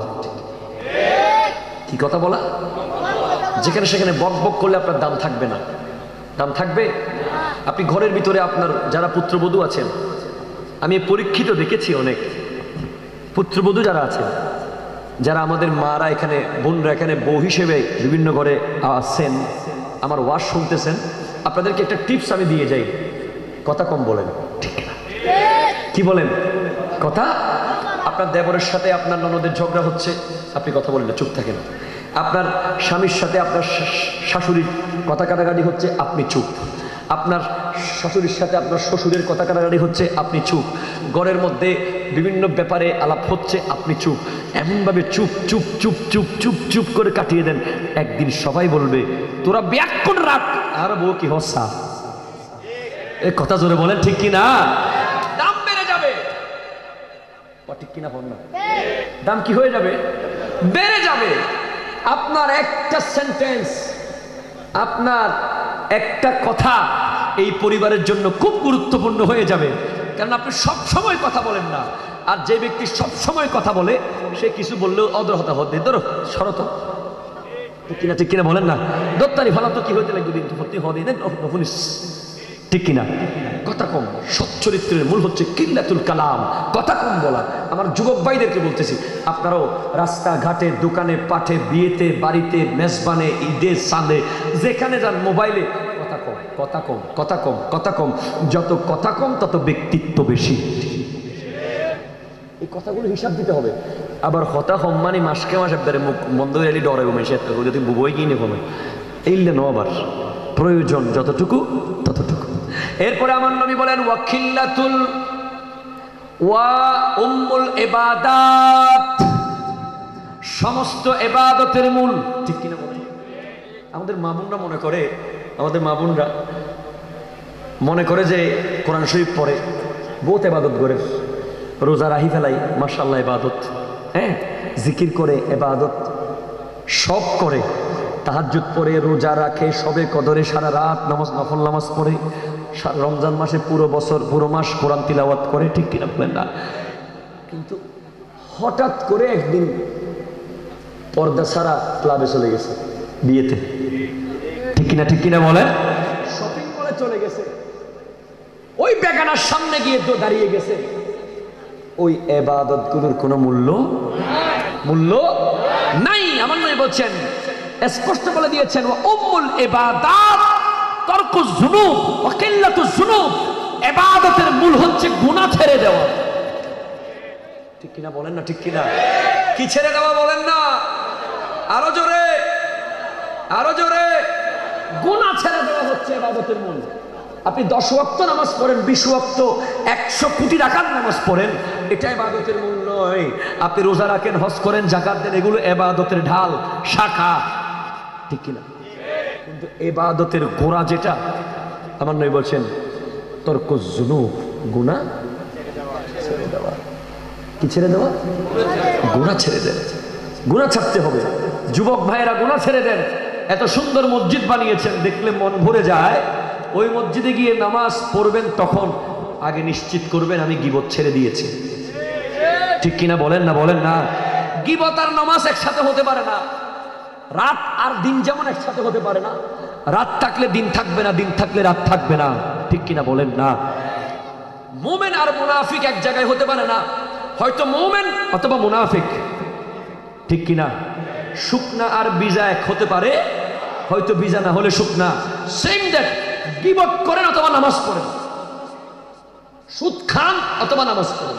কি কথা বলা? যেখানে সেখানে বক বক করলে আপনার দাম থাকবে না। দাম থাকবে? আপনি ঘরের ভিতরে আপনার যারা পুত্রবধূ আছেন, আমি পরীক্ষিত দেখেছি অনেক পুত্রবধূ যারা আছেন, যারা আমাদের মারা এখানে বোনরা এখানে বউ হিসেবে বিভিন্ন ঘরে আছেন, আমার ওয়াজ শুনতেছেন, আপনাদেরকে একটা টিপস আমি দিয়ে যাই, কথা কম বলেন, ঠিক না? কি বলেন? কথা। আপনার দেবরের সাথে আপনার ননদের ঝগড়া হচ্ছে, আপনি কথা বলেন না, চুপ থাকেন। আপনার স্বামীর সাথে আপনার শাশুড়ির কথা কাটাকাটি হচ্ছে, আপনি চুপ। আপনার শাশুড়ির সাথে আপনার শ্বশুরের কথা কাটাকাটি হচ্ছে, আপনি চুপ। ঘরের মধ্যে বিভিন্ন ব্যাপারে আলাপ হচ্ছে, আপনি চুপ। এমনভাবে চুপ চুপ চুপ চুপ চুপ চুপ করে কাটিয়ে দেন, একদিন সবাই বলবে তোরা ব্যাকুল রাখ, আর বউ কি হসা। এ কথা জোরে বলেন, ঠিক কিনা? দাম বেড়ে যাবে, ঠিক কিনা? বল না, দাম কি হয়ে যাবে? বেড়ে যাবে। আপনার একটা সেন্টেন্স, আপনার একটা কথা এই পরিবারের জন্য খুব গুরুত্বপূর্ণ হয়ে যাবে, কারণ আপনি সব সময় কথা বলেন না। আর যে ব্যক্তি সব সময় কথা বলে সে কিছু বললেও অদরহতা হতে ধরো শরত, ঠিক কিনা? ঠিক কিনা বলেন না? দত্তারি ভালো তো কি হইতে লাগবে দিন ভর্তি হদিন, ঠিক কিনা? কথা কম। সচ্চরিত্রের মূল হচ্ছে কিল্লাতুল কালাম, কথা কম বলা। আমার যুবক ভাইদেরকে বলতেছি, আপনারাও রাস্তাঘাটে, দোকানে, পাঠে, বিয়েতে, বাড়িতে, মেজবানে, ঈদে, সালে, যেখানে যান, মোবাইলে কথা কম, কথা কম, কথা কম, কথা কম। যত কথা কম তত ব্যক্তিত্ব বেশি। এই কথাগুলো হিসাব দিতে হবে। আবার হতা সম্মানী মাসকে মাস একবারে মুখ বন্ধ হয়ে ডরে মেশে যদি বুবই কি নেই এইলে নবার প্রয়োজন যতটুকু ততটুকু। এরপরে আমার নবী বলেন ওয়াখিল্লাতুল ওয়া উম্মুল ইবাদাত, সমস্ত ইবাদতের মূল। ঠিক কিনা বলেন? আমাদের মা বোনরা মনে করে যে কোরআন শরীফ পড়ে, বহুত ইবাদত করে, রোজা রাহি ফেলাই, মাশাআল্লাহ ইবাদত, হ্যাঁ, জিকির করে ইবাদত সব করে, তাহাজ্জুদ পড়ে, রোজা রাখে, সবে কদরে সারা রাত নামাজ, নফল নামাজ পড়ে, রমজান মাসে পুরো বছর পুরো মাস কোরআন তিলাওয়াত করে। ঠিক কিনা বলেন না? কিন্তু হঠাৎ করে একদিন পর্দা ছাড়া ক্লাবে চলে গেছে, বিয়েতে। ঠিক কিনা বলে? শপিং মলে চলে গেছে, ওই বেগানার সামনে গিয়ে দাঁড়িয়ে গেছে। ওই ইবাদত গুলোর কোনো মূল্য নাই। আমার নবী বলছেন, স্পষ্ট বলে দিয়েছেন, ওয়া উম্মুল ইবাদাত তারকুজ যুনুব ওয়া কিল্লাতুজ যুনুব, ইবাদতের মূল হচ্ছে গুনাহ ছেড়ে দেওয়া। ঠিক কিনা বলেন না? ঠিক কিনা? কি ছেড়ে দেওয়া বলেন না? আরো জোরে, আরো জোরে। গুনাহ ছেড়ে দেওয়া হচ্ছে ইবাদতের মূল। আপনি 10 ওয়াক্ত নামাজ পড়েন, 20 ওয়াক্ত, 100 কোটি রাকাত নামাজ পড়েন, এটা ইবাদতের মূল নয়। আপনি রোজা রাখেন, হজ করেন, যাকাত দেন, এগুলো ইবাদতের ঢাল, শাখা। ঠিক কিনা? কিন্তু ইবাদতের গোড়া যেটা, আমার নবী বলছেন তরকুজ যুনুব, গুনাহ ছেড়ে দেওয়া। কি ছেড়ে দেওয়া? গুনাহ ছেড়ে দেন। গুনাহ ছাড়তে হবে। যুবক ভাইয়েরা গুনাহ ছেড়ে দেন। এত সুন্দর মসজিদ বানিয়েছেন, দেখলে মন ভরে যায়। ওই মসজিদে গিয়ে নামাজ পড়বেন, তখন আগে নিশ্চিত করবেন আমি গীবত ছেড়ে দিয়েছি। ঠিক কিনা বলেন না? গীবত আর নামাজ একসাথে হতে পারে না। রাত আর দিন যেমন একসাথে হতে পারে না, রাত থাকলে দিন থাকবে না, দিন থাকলে রাত থাকবে না। ঠিক কিনা বলেন না? মুমিন আর মুনাফিক এক জায়গায় হতে পারে না, হয়তো মুমিন অথবা মুনাফিক। ঠিক কিনা? শুকনা আর বীজা এক হতে পারে, হয়তো বীজা না হলে শুকনা। সেম দ্যাট, গীবত করেন অথবা নামাজ পড়েন, সুদ খান অথবা নামাজ পড়েন,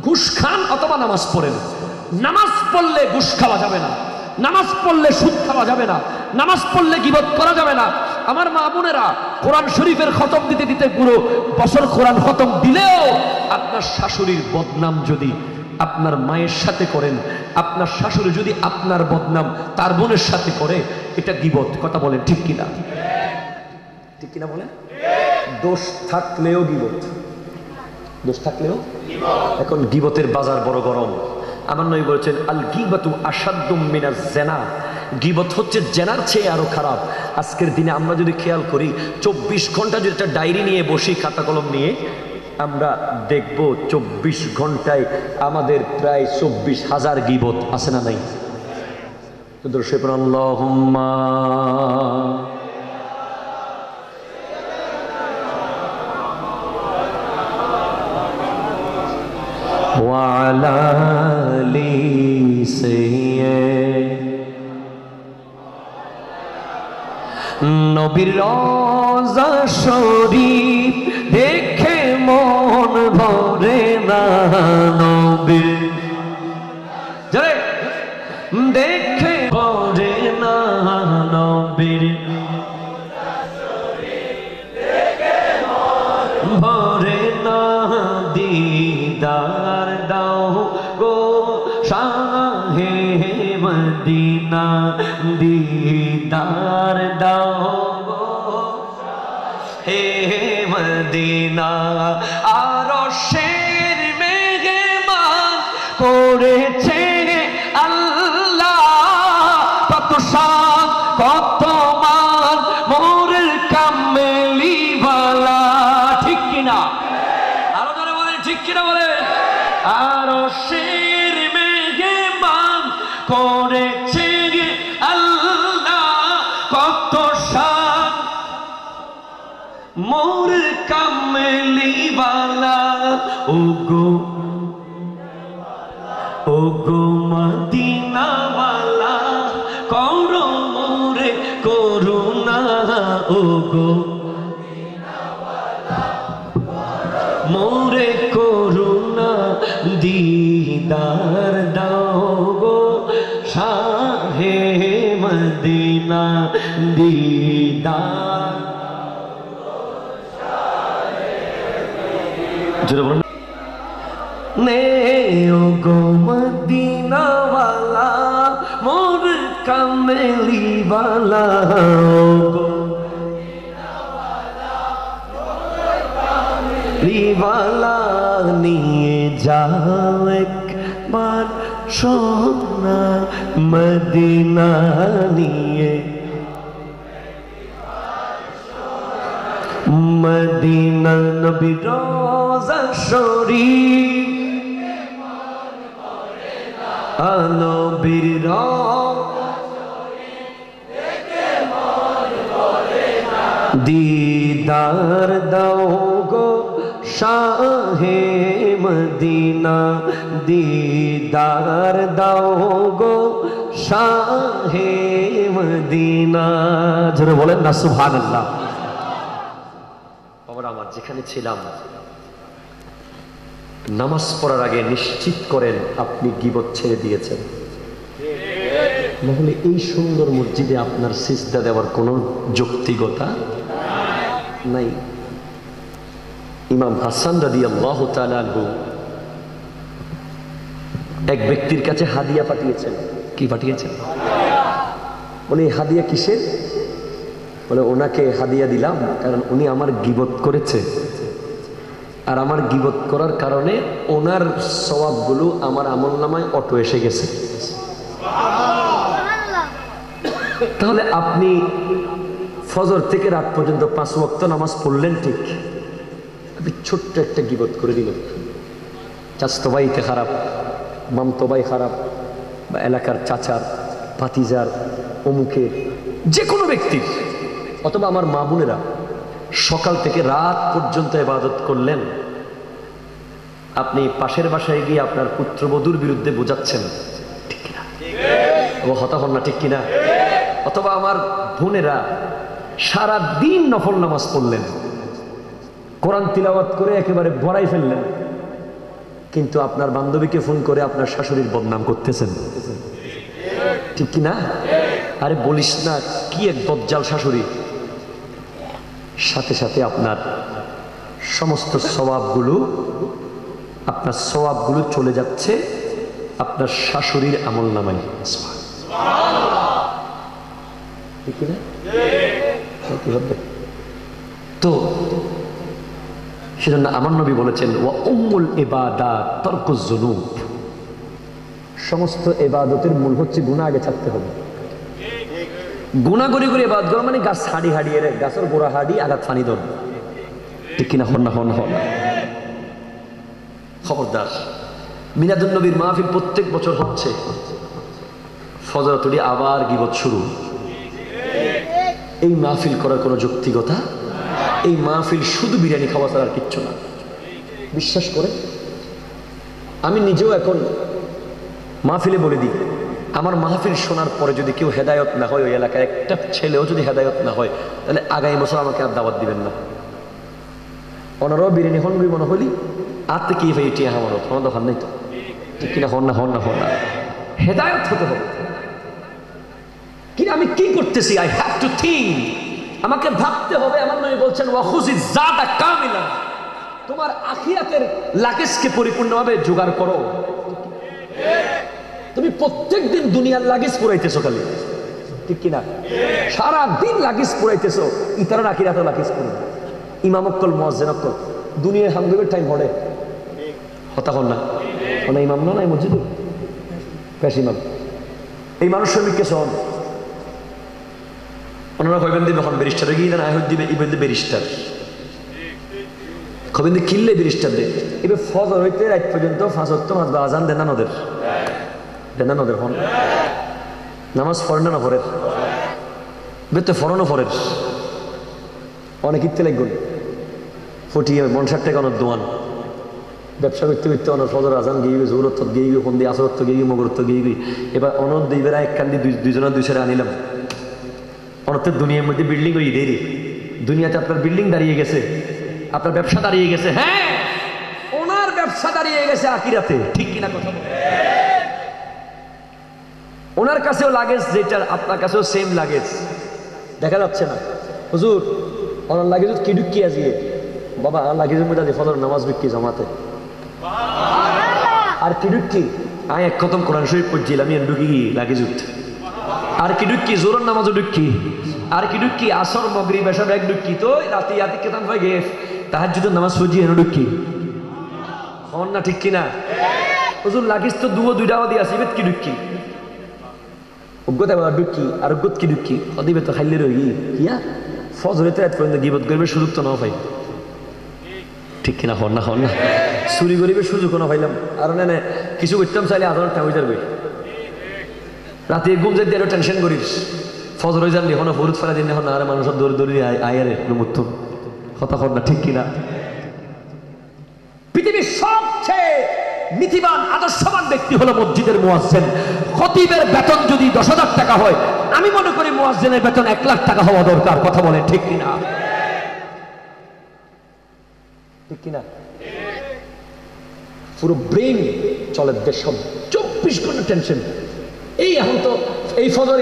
ঘুষ খান অথবা নামাজ পড়েন। নামাজ পড়লে ঘুষ খাওয়া যাবে না, নামাজ পড়লে সুদ খাওয়া যাবে না, নামাজ পড়লে গীবত করা যাবে না। আমার মা বোনেরা, কোরআন শরীফের খতম দিতে দিতে পুরো বছর কোরআন খতম দিলেও আপনার শাশুড়ির বদনাম যদি আপনার মায়ের সাথে করেন, আপনার শাশুড়ি যদি আপনার বদনাম তার বোনের সাথে করে, এটা গীবত। কথা বলেন ঠিক কিনা? ঠিক কিনা বলেন? দোষ থাকলেও গীবত, দোষ থাকলেও। এখন গীবতের বাজার বড় গরম। আমার নবী বলেছেন আল গীবাতু আশাদ্দু মিনাজ জিনা, গীবত হচ্ছে জেনার চেয়ে আরো খারাপ। আজকের দিনে আমরা যদি খেয়াল করি, 24 ঘন্টা যদি একটা ডায়েরি নিয়ে বসি, খাতা কলম নিয়ে, আমরা দেখব 24 ঘন্টায় আমাদের প্রায় 24,000 গীবত আছে না নাই? আল্লাহুম্মা ওয়া আলা আলি নবীর রওজা শরীফ দেখে মন ভরে না, নবীর জয় দেখে ভরে না, নবীর ভরে না, দিদার দাও গো শাহে মদিনা, দিদার দাও গো হে মদিনা। আরশের মেহমান করেছে আল্লাহ, কত শান কত মান মোর কামলিওয়ালা। ঠিক কিনা? আরো জোরে বলেন ঠিক কিনা বলেন? আরশের মেহমান করেছে আল্লাহ, কত শান মোর কামলিওয়ালা। ওগো ওগো মদিনাওয়ালা, করো মোরে করুণা, ওগো মোরে করুণা, দিদার দাও গো শাহে মদিনা, জোরে বলুন নে ও গো মদিনা ওয়ালা মোর কামলি ওয়ালা ও গো লিওয়ালা নিয়ে যাও একবার সোনা মদিনা নিয়ে মদিনা নবী রোজা শরীফ নবীর রওজা दीदार दोगो शाहे मदीना दीदार दोगो शाहे मदीना जरा बोलें ना सुभान अल्लाह और आमार जेखाने छिलाम नामाज पढ़ार आगे निश्चित करें अपनी गिबत छेड़े दिएছেন নহলে এই সুন্দর মসজিদে আপনার সিজদা দেওয়ার কোনো যৌক্তিকতা নাই ইমাম হাসান রাদিয়াল্লাহু তাআলা আনহু এক ব্যক্তির কাছে হাদিয়া পাঠিয়েছেন কি পাঠিয়েছেন বলে হাদিয়া কিসের বলে ওনাকে হাদিয়া দিলাম কারণ উনি আমার গীবত করেছে আর আমার গীবত করার কারণে ওনার সওয়াবগুলো আমার আমলনামায় অটো এসে গেছে তাহলে আপনি ফজর থেকে রাত পর্যন্ত 5 ওয়াক্ত নামাজ পড়লেন ঠিক আপনি ছোট্ট একটা গীবত করে দিলেন চাচতো ভাইতে খারাপ মামতো ভাই খারাপ বা এলাকার চাচার ভাতিজার অমুকের যে কোনো ব্যক্তির অথবা আমার মা বোনেরা সকাল থেকে রাত পর্যন্ত ইবাদত করলেন আপনি পাশের বাসায় গিয়ে আপনার পুত্রবধূর বিরুদ্ধে বোঝাচ্ছেন ঠিক কিনা ও হতা হন না ঠিক কিনা অথবা আমার বোনেরা সারা দিন নফল নামাজ পড়লেন কোরআন তিলাওয়াত করে একেবারে ভরাই ফেললেন কিন্তু আপনার বান্ধবীকে ফোন করে আপনার শাশুড়ির বদনাম করতেছেন ঠিক কি না আরে বলিস না কি এক দজ্জাল শাশুড়ি সাথে সাথে আপনার সমস্ত সওয়াবগুলো চলে যাচ্ছে আপনার শাশুড়ির আমলনামায় ঠিক না তো সেজন্য আমার নবী বলেছেন ওয়া উম্মুল ইবাদাত তারকুজ যুনুব সমস্ত ইবাদতের মূল হচ্ছে গুনাহ আগে ছাড়তে হবে গুনাহ করে করে ইবাদত করা মানে গাছ হাড়ি হাড়িয়ে রে গাছের গোড়া হাড়ি আঘাত পানি ধর ঠিক কিনা হন না খবরদার মিলাদুন নবীর মাহফিল প্রত্যেক বছর হচ্ছে ফজর তুলি আবার গীবত শুরু এই মাহফিল করার কোনো যৌক্তিকতা এই মাহফিল শুধু বিরিয়ানি খাওয়া ছাড়া আর কিচ্ছু না বিশ্বাস করে আমি নিজেও এখন মাহফিলে বলে দিই আমার মাহফিল শোনার পরে যদি কেউ হেদায়ত না হয় ওই এলাকায় একটা ছেলেও যদি হেদায়ত না হয় তাহলে আগামী বছর আমাকে আর দাওয়াত দিবেন না ওনারাও বিরিয়ানি হনবি মনে হলি আর থেকে ভাই এটি আমার তোমার দোকান নেই তো ঠিক কিনা হন না হেদায়ত হতে হবে কি আমি কি করতেছি আই হ্যাভ টু থিঙ্ক আমাকে ভাবতে হবে আমার নবী বলছেন ওয়াখুজি জাদা কামিলা তোমার আখিরাতের লাগেজকে পরিপূর্ণভাবে জোগাড় করো তুমি প্রত্যেকদিন দুনিয়ার লাগেজ পুরাইতেছো খালি ঠিক কিনা সারা দিন লাগেজ পুরাইতেছো ইতার আখিরাতের লাগেজ পুরো ইমাম অক্কল মুয়াজ্জিন অক্কল দুনিয়ার হামদুবের টাইম পড়ে হতা হন না ওনা ইমাম না নাই মসজিদে পেশ ইমাম এই মানুষ শ্রমিক কে শোন ওনারা কইবেন দিবে এখন ব্যারিস্টারে গিয়ে না হই দিবে ইবেন ব্যারিস্টার কবেন কিল্লে ব্যারিস্টার দে এবে ফজর হইতে রাত পর্যন্ত 5 ওয়াক্ত নামাজ বা আজান দেন না নদের হন নামাজ পড়েন না পড়েন বেতে ফরনো পড়েন অনেক ইত্তে লাগবে ফটিয়ে মনসার টাকা অনেক দোয়ান ব্যবসা করতে করতে অনেক ফজর আজান গিয়ে জোরত গিয়ে ফন্দি আসরত গিয়ে মগরত গিয়ে এবার অনদ দিবেরা এক কান্দি দুইজনের দুই সারে আনিলাম অনর্থের দুনিয়ার মধ্যে বিল্ডিং ওই দেরি দুনিয়াতে আপনার বিল্ডিং দাঁড়িয়ে গেছে আপনার ব্যবসা দাঁড়িয়ে গেছে হ্যাঁ ওনার ব্যবসা দাঁড়িয়ে গেছে আখিরাতে ঠিক কিনা কথা ওনার কাছেও লাগেজ যেটা আপনার কাছেও সেম লাগেজ দেখা যাচ্ছে না হুজুর ওনার লাগেজ কিডুকি আজিয়ে বাবা লাগিজের মধ্যে আছে ফজর নামাজ বিক্রি জমাতে আর কি ঢুকি আমি এক খতম কোরআন শরীফ পড়ছিলাম আমি ঢুকি লাগিজ উঠতে আর কি ঢুকি জোরের নামাজও ঢুকি আর কি ঢুকি আসর মগরিব এসব এক ঢুকি তো রাতে ইয়াতে কেতাম ভাই গে তাহাজ্জুদের নামাজ পড়ছি এনে ঢুকি হন না ঠিক কিনা হুজুর লাগিস তো দুইটাও দিয়ে আসি কি ঢুকি অজ্ঞতা ঢুকি আর অজ্ঞত কি ঢুকি অদিবে তো খাইলে রই কিয়া ফজরে তো এত পর্যন্ত গিবত গরিবের সুযোগ তো নাও পাই ঠিক কিনা হন না চুরি গরিবের সুযোগ না পাইলাম আর না কিছু করতাম চাইলে আধার টাউই যাবে রাতে ঘুম যাই দিয়ে টেনশন করিস ফজর হয়ে যান এখন হলুদ ফেলা দিন এখন আর মানুষের দৌড়ে দৌড়ি আয়ারে মুক্ত কথা হন না ঠিক কিনা পৃথিবীর সবচেয়ে নীতিবান আদর্শবান ব্যক্তি হলো মসজিদের মুয়াজ্জিন খতিবের বেতন যদি 10,000 টাকা হয় আমি মনে করি মুয়াজ্জিনের বেতন 1 লাখ টাকা হওয়া দরকার কথা বলে ঠিক কিনা ঠিক কিনা পুরো ব্রেন চলে দেশ 24 ঘন্টা টেনশন এই এখন তো এই ফজর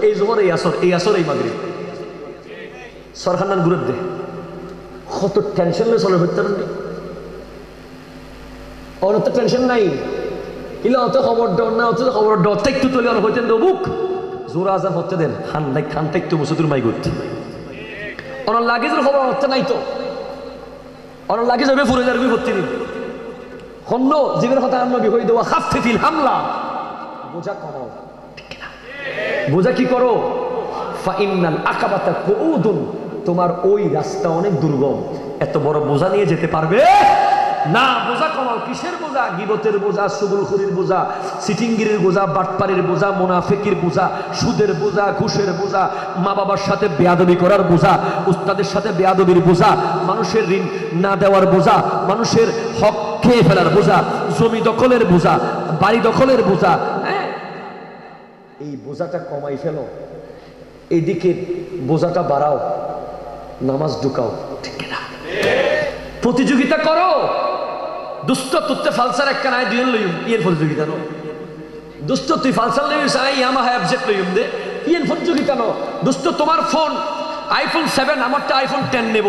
এই জোহর এই আসর এই মাগরিব সরকার নান গুরুত্ব দে কত টেনশন নিয়ে চলে হইতে পারেন ওর তো টেনশন নাই ইলে অত খবর ডর না অত খবর ডর একটু তুলে অনেক হইতেন বুক জোরা আজান হচ্ছে দেন খান একটু মুসুদুর মাই করতে ওনার লাগেজের খবর হচ্ছে নাই তো ওনার লাগেজ হবে ফুরে যাবে ভর্তি দিন হন্য জীবের কথা আন্ন বিহই দেওয়া খাফতে ফিল হামলা বোঝা কমাও ঠিক না বোঝা কি করো ফাইনাল আকাবাতা কুউদুন তোমার ওই রাস্তা অনেক দুর্গম এত বড় বোঝা নিয়ে যেতে পারবে না বোঝা কমাও কিসের বোঝা গিবতের বোঝা সুবুলখুরির বোঝা সিটিংগিরির বোঝা বাটপাড়ির বোঝা মুনাফিকির বোঝা সুদের বোঝা ঘুষের বোঝা মা বাবার সাথে বেয়াদবি করার বোঝা উস্তাদের সাথে বেয়াদবির বোঝা মানুষের ঋণ না দেওয়ার বোঝা মানুষের হক খেয়ে ফেলার বোঝা জমি দখলের বোঝা বাড়ি দখলের বোঝা এই বোঝাটা কমাই ফেলো এইদিকে বোঝাটা বাড়াও নামাজ ঢুকাও ঠিক না প্রতিযোগিতা করো দুষ্ট তুত্তে ফালসার একটা নাই দুই লইম ইয়ের প্রতিযোগিতা নো দুষ্ট তুই ফালসার লইস আই ইয়ামাহা অবজেক্ট লইম দে ইয়ের প্রতিযোগিতা নো দুষ্ট তোমার ফোন আইফোন 7 আমারটা আইফোন 10 নেব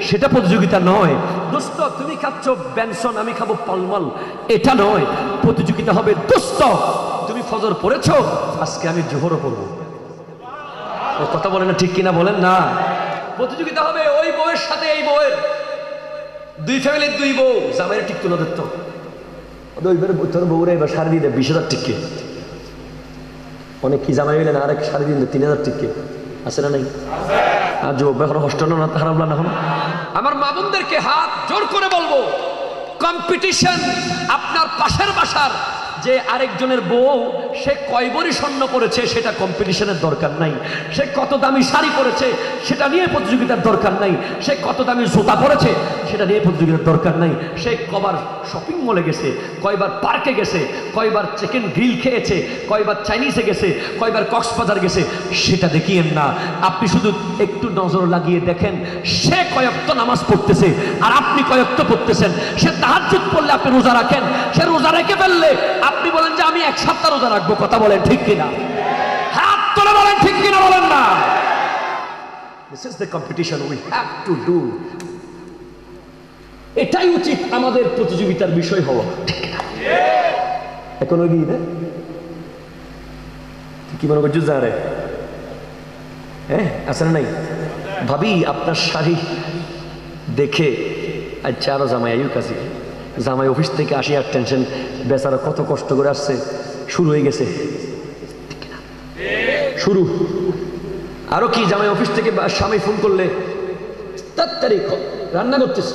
সেটা প্রতিযোগিতা নয় দুষ্ট তুমি খাচ্ছ বেনসন আমি খাবো পলমল এটা নয় প্রতিযোগিতা হবে দুষ্ট তুমি ফজর পড়েছো আজকে আমি জোহরও পড়বো ও কথা বলেন না ঠিক কিনা বলেন না প্রতিযোগিতা হবে ওই বউয়ের সাথে এই বউয়ের দুই ফ্যামিলির দুই বউ জামাইয়ের ঠিক তুলে দিত তোর বউরা এবার সাড়ে দিয়ে 20,000 টিকে অনেক কি জামাই হইলেন আরেক সাড়ে দিন 3,000 টিকে আছে না নাই আর যুবক এখন হস্টেল না খারাপ না এখন আমার মা বোনদেরকে হাত জোর করে বলবো কম্পিটিশন আপনার পাশের বাসার যে আরেকজনের বউ সে কয় ভরি স্বর্ণ পড়েছে সেটা কম্পিটিশনের দরকার নাই সে কত দামি শাড়ি পরেছে সেটা নিয়ে প্রতিযোগিতার দরকার নাই সে কত দামি জুতা পরেছে সেটা নিয়ে প্রতিযোগিতার দরকার নাই সে কবার শপিং মলে গেছে কয়বার পার্কে গেছে কয়বার চিকেন গ্রিল খেয়েছে কয়বার চাইনিজে গেছে কয়বার কক্সবাজার গেছে সেটা দেখিয়েন না আপনি শুধু একটু নজর লাগিয়ে দেখেন সে কয়েকটা নামাজ পড়তেছে আর আপনি কয়েকটা পড়তেছেন সে তাহাজ্জুদ পড়লে আপনি রোজা রাখেন সে রোজা রেখে ফেললে আপনি বলেন যে আমি 1 সপ্তাহ রোজা রাখবো কথা বলেন ঠিক কিনা হাত তুলে বলেন ঠিক কিনা বলেন না this is the competition we have to do এটাই উচিত আমাদের প্রতিযোগিতার বিষয় হওয়া ঠিক কিনা এখন ওই গিয়ে কি মনে করছো জানে হ্যাঁ আছে না নাই ভাবি আপনার শাড়ি দেখে আচ্ছা আরো জামাই আয়ুর কাছে জামাই অফিস থেকে আসি আর টেনশন বেচারা কত কষ্ট করে আসছে শুরু হয়ে গেছে শুরু আরো কি জামাই অফিস থেকে স্বামী ফোন করলে তাড়াতাড়ি রান্না করতেছে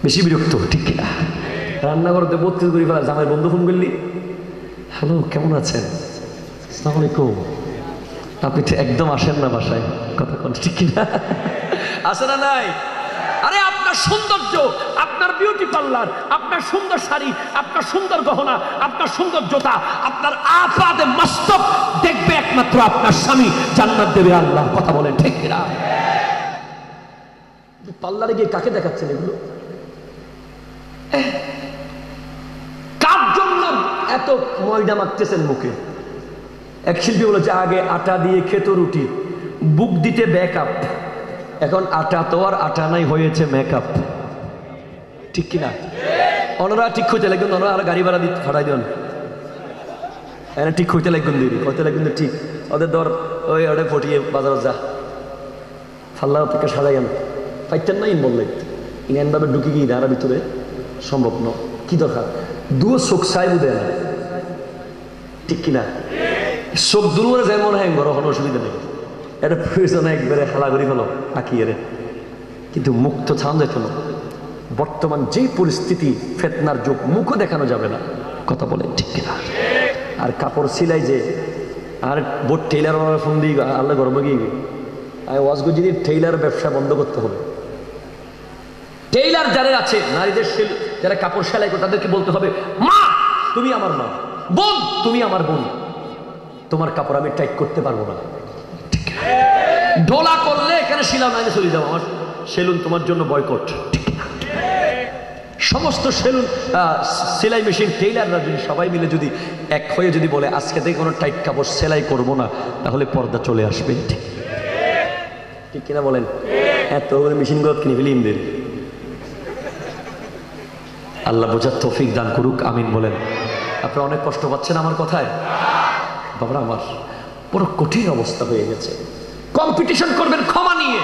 বেশি বিরক্ত ঠিক কিনা রান্না করতে 32 করে ফেলা জামাই বন্ধু ফোন করলি হ্যালো কেমন আছেন আসসালামু আলাইকুম আপনি একদম আসেন না বাসায় কথা কোন ঠিক কিনা আসে না নাই আরে আপনার সৌন্দর্য আপনার বিউটি পার্লার আপনার সুন্দর শাড়ি আপনার সুন্দর গহনা আপনার সুন্দর জুতা আপনার আফাদে মস্তক দেখবে একমাত্র আপনার স্বামী জান্নাত দেবে আল্লাহ কথা বলেন ঠিক কিনা পার্লারে গিয়ে কাকে দেখাচ্ছেন এগুলো কার জন্য এত ময়দা মাখতেছেন মুখে এক শিল্পী বলেছে আগে আটা দিয়ে খেত রুটি বুক দিতে ব্যাকআপ এখন আটা তো আর আটা নাই, হয়েছে মেকআপ, ঠিক কিনা? ওনারা ঠিক হইতে লাগবেন, ওনারা আর গাড়ি ভাড়া দিতে ফাটাই দেন, ঠিক হইতে লাগবেন, দিদি হইতে লাগবেন ঠিক। ওদের দর ওই ওটা ফটিয়ে বাজার যা ফাল্লা থেকে সাজাই আন পাইতেন না, ইন বললে ইনভাবে ঢুকে গিয়ে দাঁড়া ভিতরে সম্ভব ন, কি দরকার? দুও চোখ চাই বুঝে না, ঠিক কিনা? চোখ দুলুরে যায় মনে হয় বড় কোনো অসুবিধা নেই, এটা প্রয়োজন একবারে হালা করি ফেলো আঁকিয়ে রে, কিন্তু মুখ তো ছান যেত না। বর্তমান যেই পরিস্থিতি, ফেতনার যুগ, মুখও দেখানো যাবে না, কথা বলে ঠিক কিনা? আর কাপড় সিলাই যে, আর বোট টেইলার ফোন দিই আল্লাহ গরমে গিয়ে আমি ওয়াজ গো, যদি টেইলার ব্যবসা বন্ধ করতে হবে। টেইলার যারা আছে, নারীদের যারা কাপড় সেলাই করে, তাদেরকে বলতে হবে, মা তুমি আমার মা, বোন তুমি আমার বোন, তোমার কাপড় আমি টাইট করতে পারবো না। ঢোলা করলে এখানে শিলাম আইনে চলে যাবো, আমার সেলুন তোমার জন্য বয়কট। সমস্ত সেলুন, সেলাই মেশিন, টেইলাররা যদি সবাই মিলে যদি এক হয়ে যদি বলে আজকে থেকে কোনো টাইট কাপড় সেলাই করবো না, তাহলে পর্দা চলে আসবে, ঠিক কিনা বলেন? এত মেশিনগুলো কিনে ফেলি ইমদের। আল্লাহ বোঝার তৌফিক দান করুক, আমিন বলেন। আপনারা অনেক কষ্ট পাচ্ছেন আমার কথায়? বাবা আমার বড় কঠিন অবস্থা হয়ে গেছে। কম্পিটিশন করবেন ক্ষমা নিয়ে।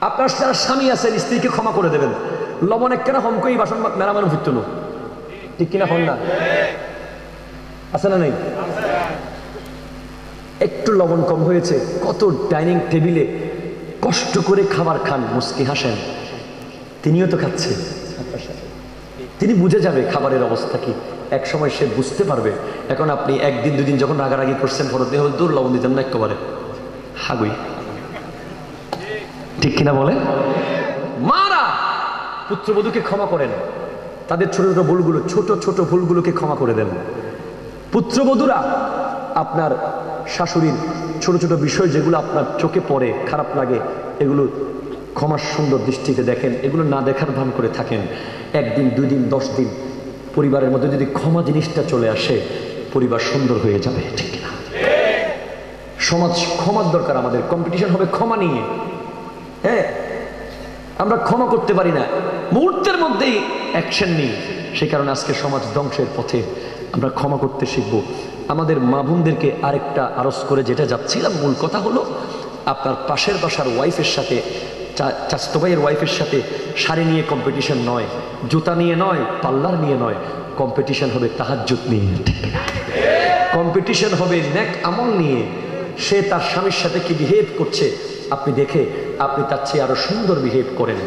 আপনার যারা স্বামী আছেন, স্ত্রীকে ক্ষমা করে দেবেন। লবণ এক কেনা হমকই বাসন মেরামানো ফিরত না, ঠিক কিনা? হন না আছে না নেই? একটু লবণ কম হয়েছে, কত ডাইনিং টেবিলে কষ্ট করে খাবার খান, মুস্কি হাসেন, তিনিও তো খাচ্ছে আপনার সাথে। তিনি বুঝে যাবে খাবারের অবস্থা কি, এক সময় সে বুঝতে পারবে। এখন আপনি একদিন দুদিন যখন রাগারাগি করছেন, ফরত দিয়ে দূর লবণ দিতেন না একেবারে হাগুই, ঠিক কিনা বলে? মারা পুত্রবধূকে ক্ষমা করেন, তাদের ছোট ছোট ভুলগুলো, ছোট ছোট ভুলগুলোকে ক্ষমা করে দেন। পুত্রবধূরা আপনার শাশুড়ির ছোট ছোট বিষয় যেগুলো আপনার চোখে পড়ে, খারাপ লাগে, এগুলো ক্ষমার সুন্দর দৃষ্টিতে দেখেন, এগুলো না দেখার ভান করে থাকেন। একদিন, 2 দিন, 10 দিন পরিবারের মধ্যে যদি ক্ষমা জিনিসটা চলে আসে, পরিবার সুন্দর হয়ে যাবে, ঠিক না? সমাজ ক্ষমার দরকার আমাদের। কম্পিটিশন হবে ক্ষমা নিয়ে। হ্যাঁ, আমরা ক্ষমা করতে পারি না, মুহূর্তের মধ্যেই অ্যাকশন নিই। সেই কারণে আজকে সমাজ ধ্বংসের পথে। আমরা ক্ষমা করতে শিখব। আমাদের মা বোনদেরকে আরেকটা আরজ করে যেটা যাচ্ছিলাম, মূল কথা হলো আপনার পাশের বাসার ওয়াইফের সাথে, চাচতো ভাইয়ের ওয়াইফের সাথে শাড়ি নিয়ে কম্পিটিশন নয়, জুতা নিয়ে নয়, পার্লার নিয়ে নয়, কম্পিটিশন হবে তাহাজ্জুদ নিয়ে, কম্পিটিশন হবে নেক আমল নিয়ে। সে তার স্বামীর সাথে কি বিহেভ করছে আপনি দেখে আপনি তার চেয়ে আরো সুন্দর বিহেভ করেন,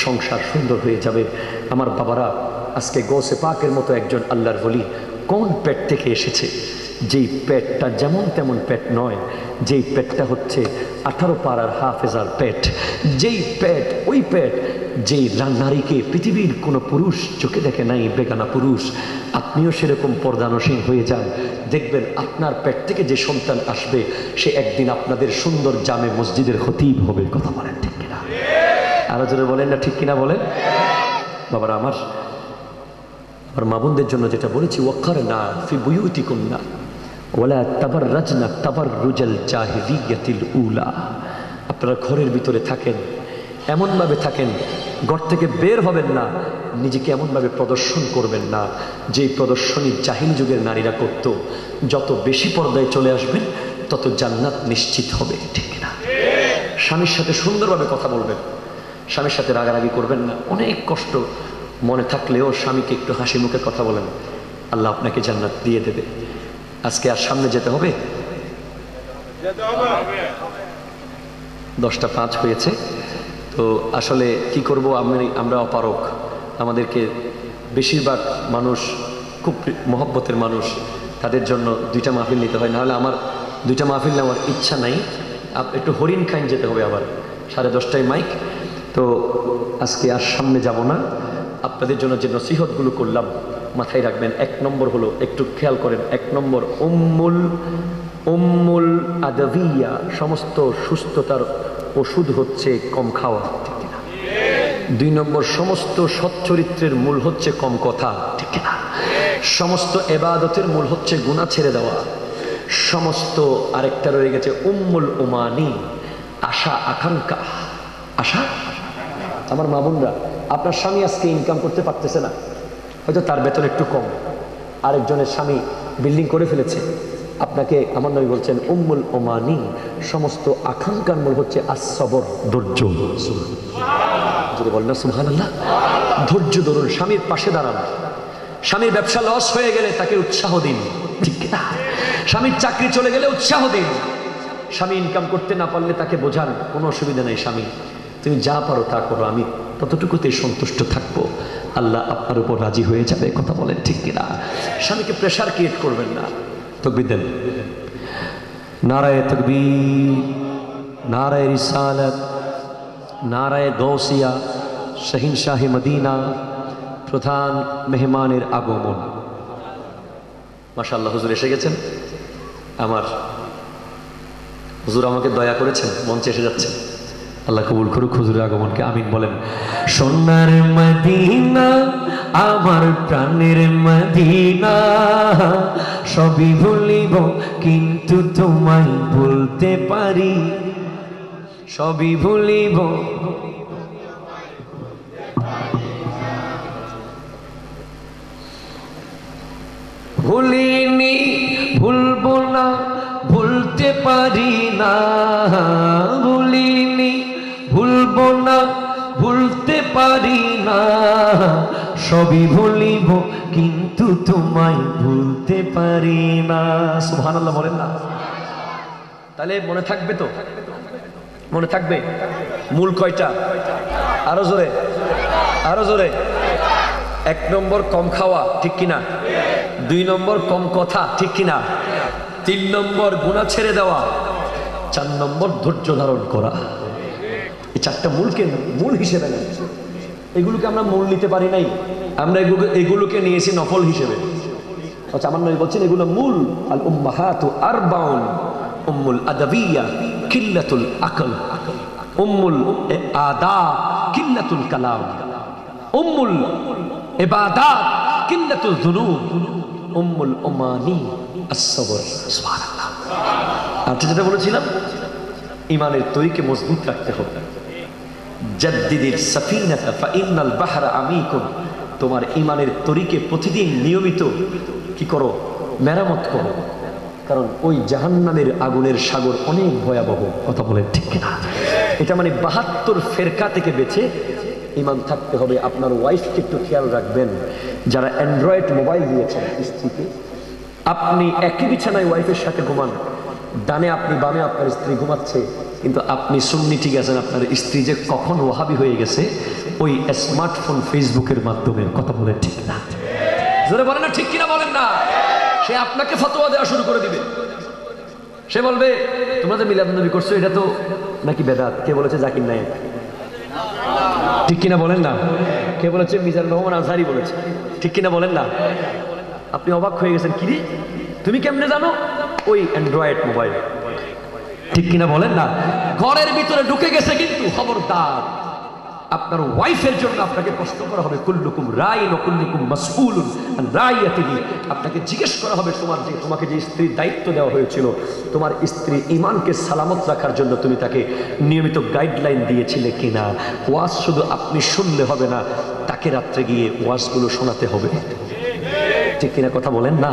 সংসার সুন্দর হয়ে যাবে। আমার বাবারা, আজকে গৌসে পাকের মতো একজন আল্লাহর ওলি কোন পেট থেকে এসেছে, যেই পেটটা যেমন তেমন পেট নয়, যেই পেটটা হচ্ছে 18 পাড়ার হাফেজার পেট, যেই পেট, ওই পেট যেই নারীকে পৃথিবীর কোনো পুরুষ চোখে দেখে নাই, বেগানা পুরুষ। আপনিও সেরকম পর্দানসীন হয়ে যান, দেখবেন আপনার পেট থেকে যে সন্তান আসবে, সে একদিন আপনাদের সুন্দর জামে মসজিদের খতিব হবে। কথা বলেন ঠিক কিনা? আরো জোরে বলেন না, ঠিক কিনা বলেন? বাবারা আমার মা বোনদের জন্য যেটা বলেছি, ওয়াক্কারনা ফি বুয়ুতিকুন্না ওয়ালা তাবাররাজনা তাবাররুজাল জাহিলিয়াতিল উলা। আপনারা ঘরের ভিতরে থাকেন, এমনভাবে থাকেন, ঘর থেকে বের হবেন না, নিজেকে এমনভাবে প্রদর্শন করবেন না যেই প্রদর্শনী জাহিল যুগের নারীরা করত। যত বেশি পর্দায় চলে আসবেন, তত জান্নাত নিশ্চিত হবে, ঠিক না? স্বামীর সাথে সুন্দরভাবে কথা বলবেন, স্বামীর সাথে রাগারাগি করবেন না। অনেক কষ্ট মনে থাকলেও স্বামীকে একটু হাসি মুখে কথা বলেন, আল্লাহ আপনাকে জান্নাত দিয়ে দেবে। আজকে আর সামনে যেতে হবে, 10টা 5 হয়েছে। তো আসলে কি করব, আমরা অপারক। আমাদেরকে বেশিরভাগ মানুষ খুব মহব্বতের মানুষ, তাদের জন্য 2টা মাহফিল নিতে হয়। নাহলে আমার 2টা মাহফিল নেওয়ার ইচ্ছা নাই। একটু হরিণ খাইন যেতে হবে, আবার 10:30টায় মাইক। তো আজকে আর সামনে যাব না। আপনাদের জন্য যে নসিহতগুলো করলাম মাথায় রাখবেন। 1 নম্বর হলো, একটু খেয়াল করেন, 1 নম্বর উম্মুল আদাবিয়া, সমস্ত সুস্থতার ওষুধ হচ্ছে কম খাওয়া, ঠিক না? 2 নম্বর, সমস্ত সচ্চরিত্রের মূল হচ্ছে কম কথা, ঠিক না? সমস্ত ইবাদতের মূল হচ্ছে গুনাহ ছেড়ে দেওয়া। সমস্ত, আরেকটা রয়ে গেছে উম্মুল উমানি, আশা আকাঙ্ক্ষা, আশা। আমার মা বোনরা, আপনার স্বামী আজকে ইনকাম করতে পারতেছে না, হয়তো তার বেতন একটু কম, আরেকজনের স্বামী বিল্ডিং করে ফেলেছে, আপনাকে আমার নবী বলছেন উম্মুল ওমানি, সমস্ত আকাঙ্ক্ষার মূল হচ্ছে আসবর, ধৈর্য। যদি বলেন না সুবহানাল্লাহ, ধৈর্য ধরুন, স্বামীর পাশে দাঁড়ান। স্বামীর ব্যবসা লস হয়ে গেলে তাকে উৎসাহ দিন, ঠিক না? স্বামীর চাকরি চলে গেলে উৎসাহ দিন। স্বামী ইনকাম করতে না পারলে তাকে বোঝান, কোনো অসুবিধা নেই স্বামী, তুমি যা পারো তা করো, আমি ততটুকুতেই সন্তুষ্ট থাকবো, আল্লাহ আপনার উপর রাজি হয়ে যাবে। কথা বলেন ঠিক কিনা? স্বামীকে প্রেশার ক্রিয়েট করবেন না। তাকবীর দেন, নারায়ে তাকবীর, নারায়ে রিসালাত, নারায়ে গৌসিয়া, শাহিনশাহি মদিনা, প্রধান মেহমানের আগমন। মাশাআল্লাহ, হুজুর এসে গেছেন। আমার হুজুর আমাকে দয়া করেছেন, মঞ্চে এসে যাচ্ছেন। আল্লাহ কবুল করুক হুজুরের আগমনকে, আমিন বলেন। সোনার মদিনা, আমার প্রাণের মদিনা, সবই ভুলিব কিন্তু তোমায় ভুলতে পারি, সবই ভুলিব। ভুলিনি, ভুলবো না, ভুলতে পারি না, ভুলিনি, ভুলবো না, ভুলতে পারি না, সবই ভুলিব কিন্তু তোমায় ভুলতে পারি না। সুবহানাল্লাহ বলেন না? তাহলে মনে থাকবে তো? মনে থাকবে? মূল কয়টা? আরো জোরে, আরো জোরে। 1 নম্বর কম খাওয়া, ঠিক কিনা? 2 নম্বর কম কথা, ঠিক কিনা? 3 নম্বর গুনাহ ছেড়ে দেওয়া, 4 নম্বর ধৈর্য ধারণ করা। এই 4টা মূলকে মূল হিসেবে নেন। এগুলোকে আমরা মূল নিতে পারি নাই, আমরা এগুলোকে নিয়েছি নফল হিসেবে। আচ্ছা, আমার নবী বলছেন এগুলো মূল। আল উম্মাহাতু আরবাউন, উম্মুল আদাবিয়া কিল্লাতুল আকল, উম্মুল আদা কিল্লাতুল কালাম, উম্মুল ইবাদাত কিল্লাতুল যুনুব, উম্মুল উমানি আস-সবর। সুবহানাল্লাহ। আর যেটা বলেছিলাম, ইমানের তরিকে মজবুত রাখতে হবে। জাদ্দিদিল সাফিনাতা ফাইন্নাল বাহরা আমিকুন, তোমার ইমানের তরিকে প্রতিদিন নিয়মিত কি করো? মেরামত করো, কারণ ওই জাহান্নামের আগুনের সাগর অনেক ভয়াবহ। কথা বলেন ঠিক কিনা? এটা মানে 72 ফেরকা থেকে বেঁচে ইমান থাকতে হবে। আপনার ওয়াইফকে একটু খেয়াল রাখবেন, যারা অ্যান্ড্রয়েড মোবাইল দিয়েছেন স্ত্রীকে, আপনি একই বিছানায় ওয়াইফের সাথে ঘুমান, ডানে আপনি বামে আপনার স্ত্রী ঘুমাচ্ছে, কিন্তু আপনি সুন্নি ঠিক আছেন, আপনার স্ত্রী যে কখন ওয়াহাবি হয়ে গেছে ওই স্মার্টফোন ফেসবুকের মাধ্যমে। কথা বলেন ঠিক না? জোরে বলেন না, ঠিক কিনা বলেন না? সে আপনাকে ফতোয়া দেওয়া শুরু করে দিবে। সে বলবে তোমরা যে মিলাদুন্নবী করছো এটা তো নাকি বেদাত। কে বলেছে? জাকির নায়েক। ঠিক কিনা বলেন না? কে বলেছে? মিজানুর রহমান আজহারি বলেছে। ঠিক কিনা বলেন না? আপনি অবাক হয়ে গেছেন, কিরে তুমি কেমনে জানো? ওই অ্যান্ড্রয়েড মোবাইল। ঠিক কিনা বলেন না? ঘরের ভিতরে ঢুকে গেছে, কিন্তু খবরদার, আপনার ওয়াইফের জন্য আপনাকে প্রশ্ন করা হবে। কুল্লুকুম রাইন ওয়া কুল্লুকুম মাসউলুন আন রাইয়াতিহি, আপনাকে জিজ্ঞেস করা হবে তোমাকে যে স্ত্রীর দায়িত্ব দেওয়া হয়েছিল, তোমার স্ত্রী ঈমানকে সালামত রাখার জন্য তুমি তাকে নিয়মিত গাইডলাইন দিয়েছিলে কিনা। ওয়াজ শুধু আপনি শুনলে হবে না, তাকে রাত্রে গিয়ে ওয়াজগুলো শোনাতে হবে। ঠিক কিনা কথা বলেন না?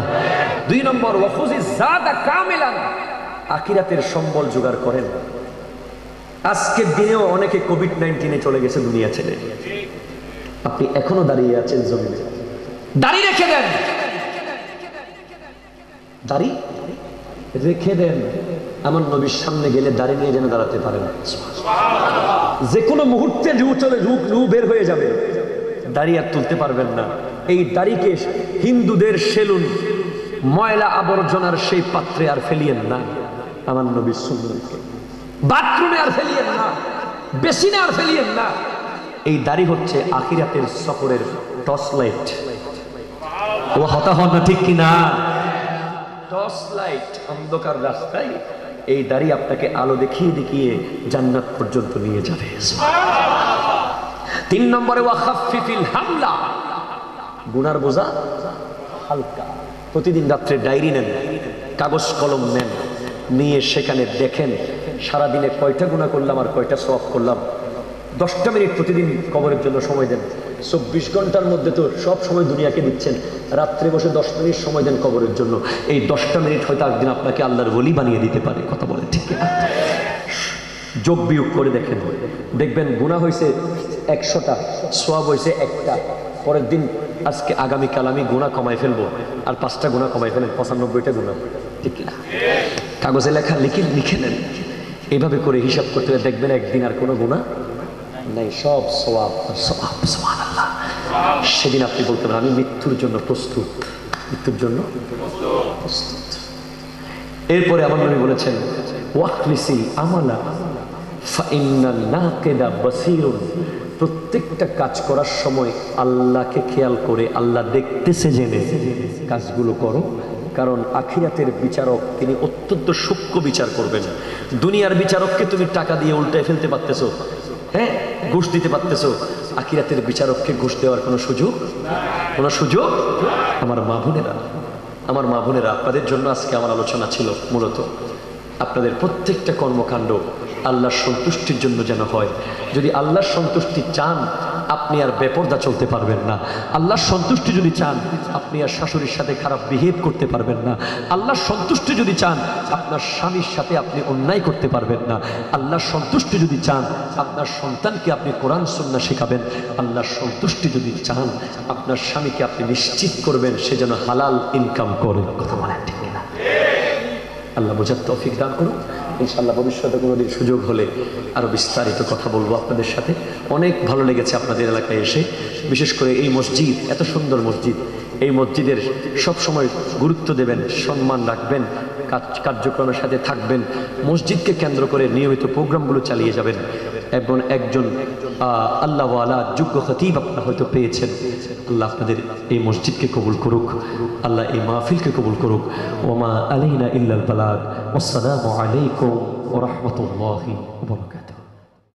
2 নম্বর ওয়াখুজি যাদা কামিলান, আখিরাতের সম্বল জোগাড় করেন। আজকের দিনেও অনেকে কোভিড-19 চলে গেছে দুনিয়া ছেড়ে, আপনি এখনো দাঁড়িয়ে আছেন জমিনে, দাড়ি রেখে দেন, দাড়ি রেখে দেন। আমার নবীর সামনে গেলে দাড়ি নিয়ে যেন দাঁড়াতে পারেন। যে কোনো মুহূর্তে রূহ বের হয়ে যাবে, দাড়ি আর তুলতে পারবেন না। এই দাড়িকে হিন্দুদের সেলুন, ময়লা আবর্জনার সেই পাত্রে আর ফেলিয়েন না। আমার নবীর সুন্নতকে বাথরুমে আর ফেলিয়েন না, বেসিনে আর ফেলিয়েন না। এই দাড়ি হচ্ছে আখিরাতের সফরের টর্চ লাইট। ও হতাহত না, ঠিক কিনা? টর্চ লাইট অন্ধকার রাস্তায় এই দাড়ি আপনাকে আলো দেখিয়ে দেখিয়ে জান্নাত পর্যন্ত নিয়ে যাবে। 3 নম্বরে ওয়াখাফিফিল হামলা, গুনার বোঝা হালকা। প্রতিদিন রাত্রে ডায়েরি নেন, কাগজ কলম নেন, নিয়ে সেখানে দেখেন সারাদিনে কয়টা গুনাহ করলাম আর কয়টা সওয়াব করলাম। 10টা মিনিট প্রতিদিন কবরের জন্য সময় দেন। 24 ঘন্টার মধ্যে তো সব সময় দুনিয়াকে দিচ্ছেন, রাত্রে বসে 10 মিনিট সময় দেন কবরের জন্য। এই 10টা মিনিট হয়তো একদিন আপনাকে আল্লাহর ওলি বানিয়ে দিতে পারে। কথা বলে ঠিক না? যোগ বিয়োগ করে দেখেন, দেখবেন গুনাহ হয়েছে 100টা, সওয়াব হয়েছে 1টা। পরের দিন আজকে আগামীকাল আমি গুনাহ কমাই ফেলবো, আর 5টা গুনাহ কমাই ফেলেন, 95টা গুনাহ। ঠিক না? কাগজে লেখা লিখে নেন। এইভাবে করে হিসাব করতে দেখবেন একদিন আর কোনো গুনাহ নাই, সব সওয়াব সওয়াব। সুবহানাল্লাহ। সেদিন আপনি বলতে পারেন আমি মৃত্যুর জন্য প্রস্তুত, মৃত্যুর জন্য প্রস্তুত। এরপরে আমার নবী বলেছেন ওয়াখলিসিল আমালা ফাইন্নাল নাকিদা বাসীরুন। প্রত্যেকটা কাজ করার সময় আল্লাহকে খেয়াল করে, আল্লাহ দেখতেছে জেনে কাজগুলো করো, কারণ আখিরাতের বিচারক তিনি অত্যন্ত সূক্ষ্ম বিচার করবেন। দুনিয়ার বিচারককে তুমি টাকা দিয়ে উল্টায় ফেলতে পারতেছো, হ্যাঁ, ঘুষ দিতে পারতেছো, আখিরাতের বিচারককে ঘুষ দেওয়ার কোনো সুযোগ আমার মা বোনেরা আপনাদের জন্য আজকে আমার আলোচনা ছিল মূলত আপনাদের প্রত্যেকটা কর্মকাণ্ড আল্লাহর সন্তুষ্টির জন্য যেন হয়। যদি আল্লাহর সন্তুষ্টি চান আপনি আর বেপরদা চলতে পারবেন না। আল্লাহর সন্তুষ্টি যদি চান আপনি আর শাশুড়ির সাথে খারাপ বিহেভ করতে পারবেন না। আল্লাহর সন্তুষ্টি যদি চান আপনার স্বামীর সাথে আপনি অন্যায় করতে পারবেন না। আল্লাহর সন্তুষ্টি যদি চান আপনার সন্তানকে আপনি কোরআন সুন্নাহ শেখাবেন। আল্লাহর সন্তুষ্টি যদি চান আপনার স্বামীকে আপনি নিশ্চিত করবেন সে যেন হালাল ইনকাম করে। কথা বলেন ঠিক না? আল্লাহ বোঝার তৌফিক দান করুন। ইনশাআল্লাহ ভবিষ্যতে কোনোদিন সুযোগ হলে আরও বিস্তারিত কথা বলবো আপনাদের সাথে। অনেক ভালো লেগেছে আপনাদের এলাকায় এসে, বিশেষ করে এই মসজিদ, এত সুন্দর মসজিদ। এই মসজিদের সব সময় গুরুত্ব দেবেন, সম্মান রাখবেন, কার্যক্রমের সাথে থাকবেন, মসজিদকে কেন্দ্র করে নিয়মিত প্রোগ্রামগুলো চালিয়ে যাবেন। এবং একজন আল্লাহওয়ালা যোগ্য খতিব আপনারা হয়তো পেয়েছেন। আল্লাহ আপনাদের এই মসজিদকে কবুল করুক, আল্লাহ এই মাহফিলকে কবুল করুক। ওমা আলাইনা ইল্লাল বালাগ। আসসালামু আলাইকুম ওয়া রাহমাতুল্লাহি ওয়া বারাকাতুহু।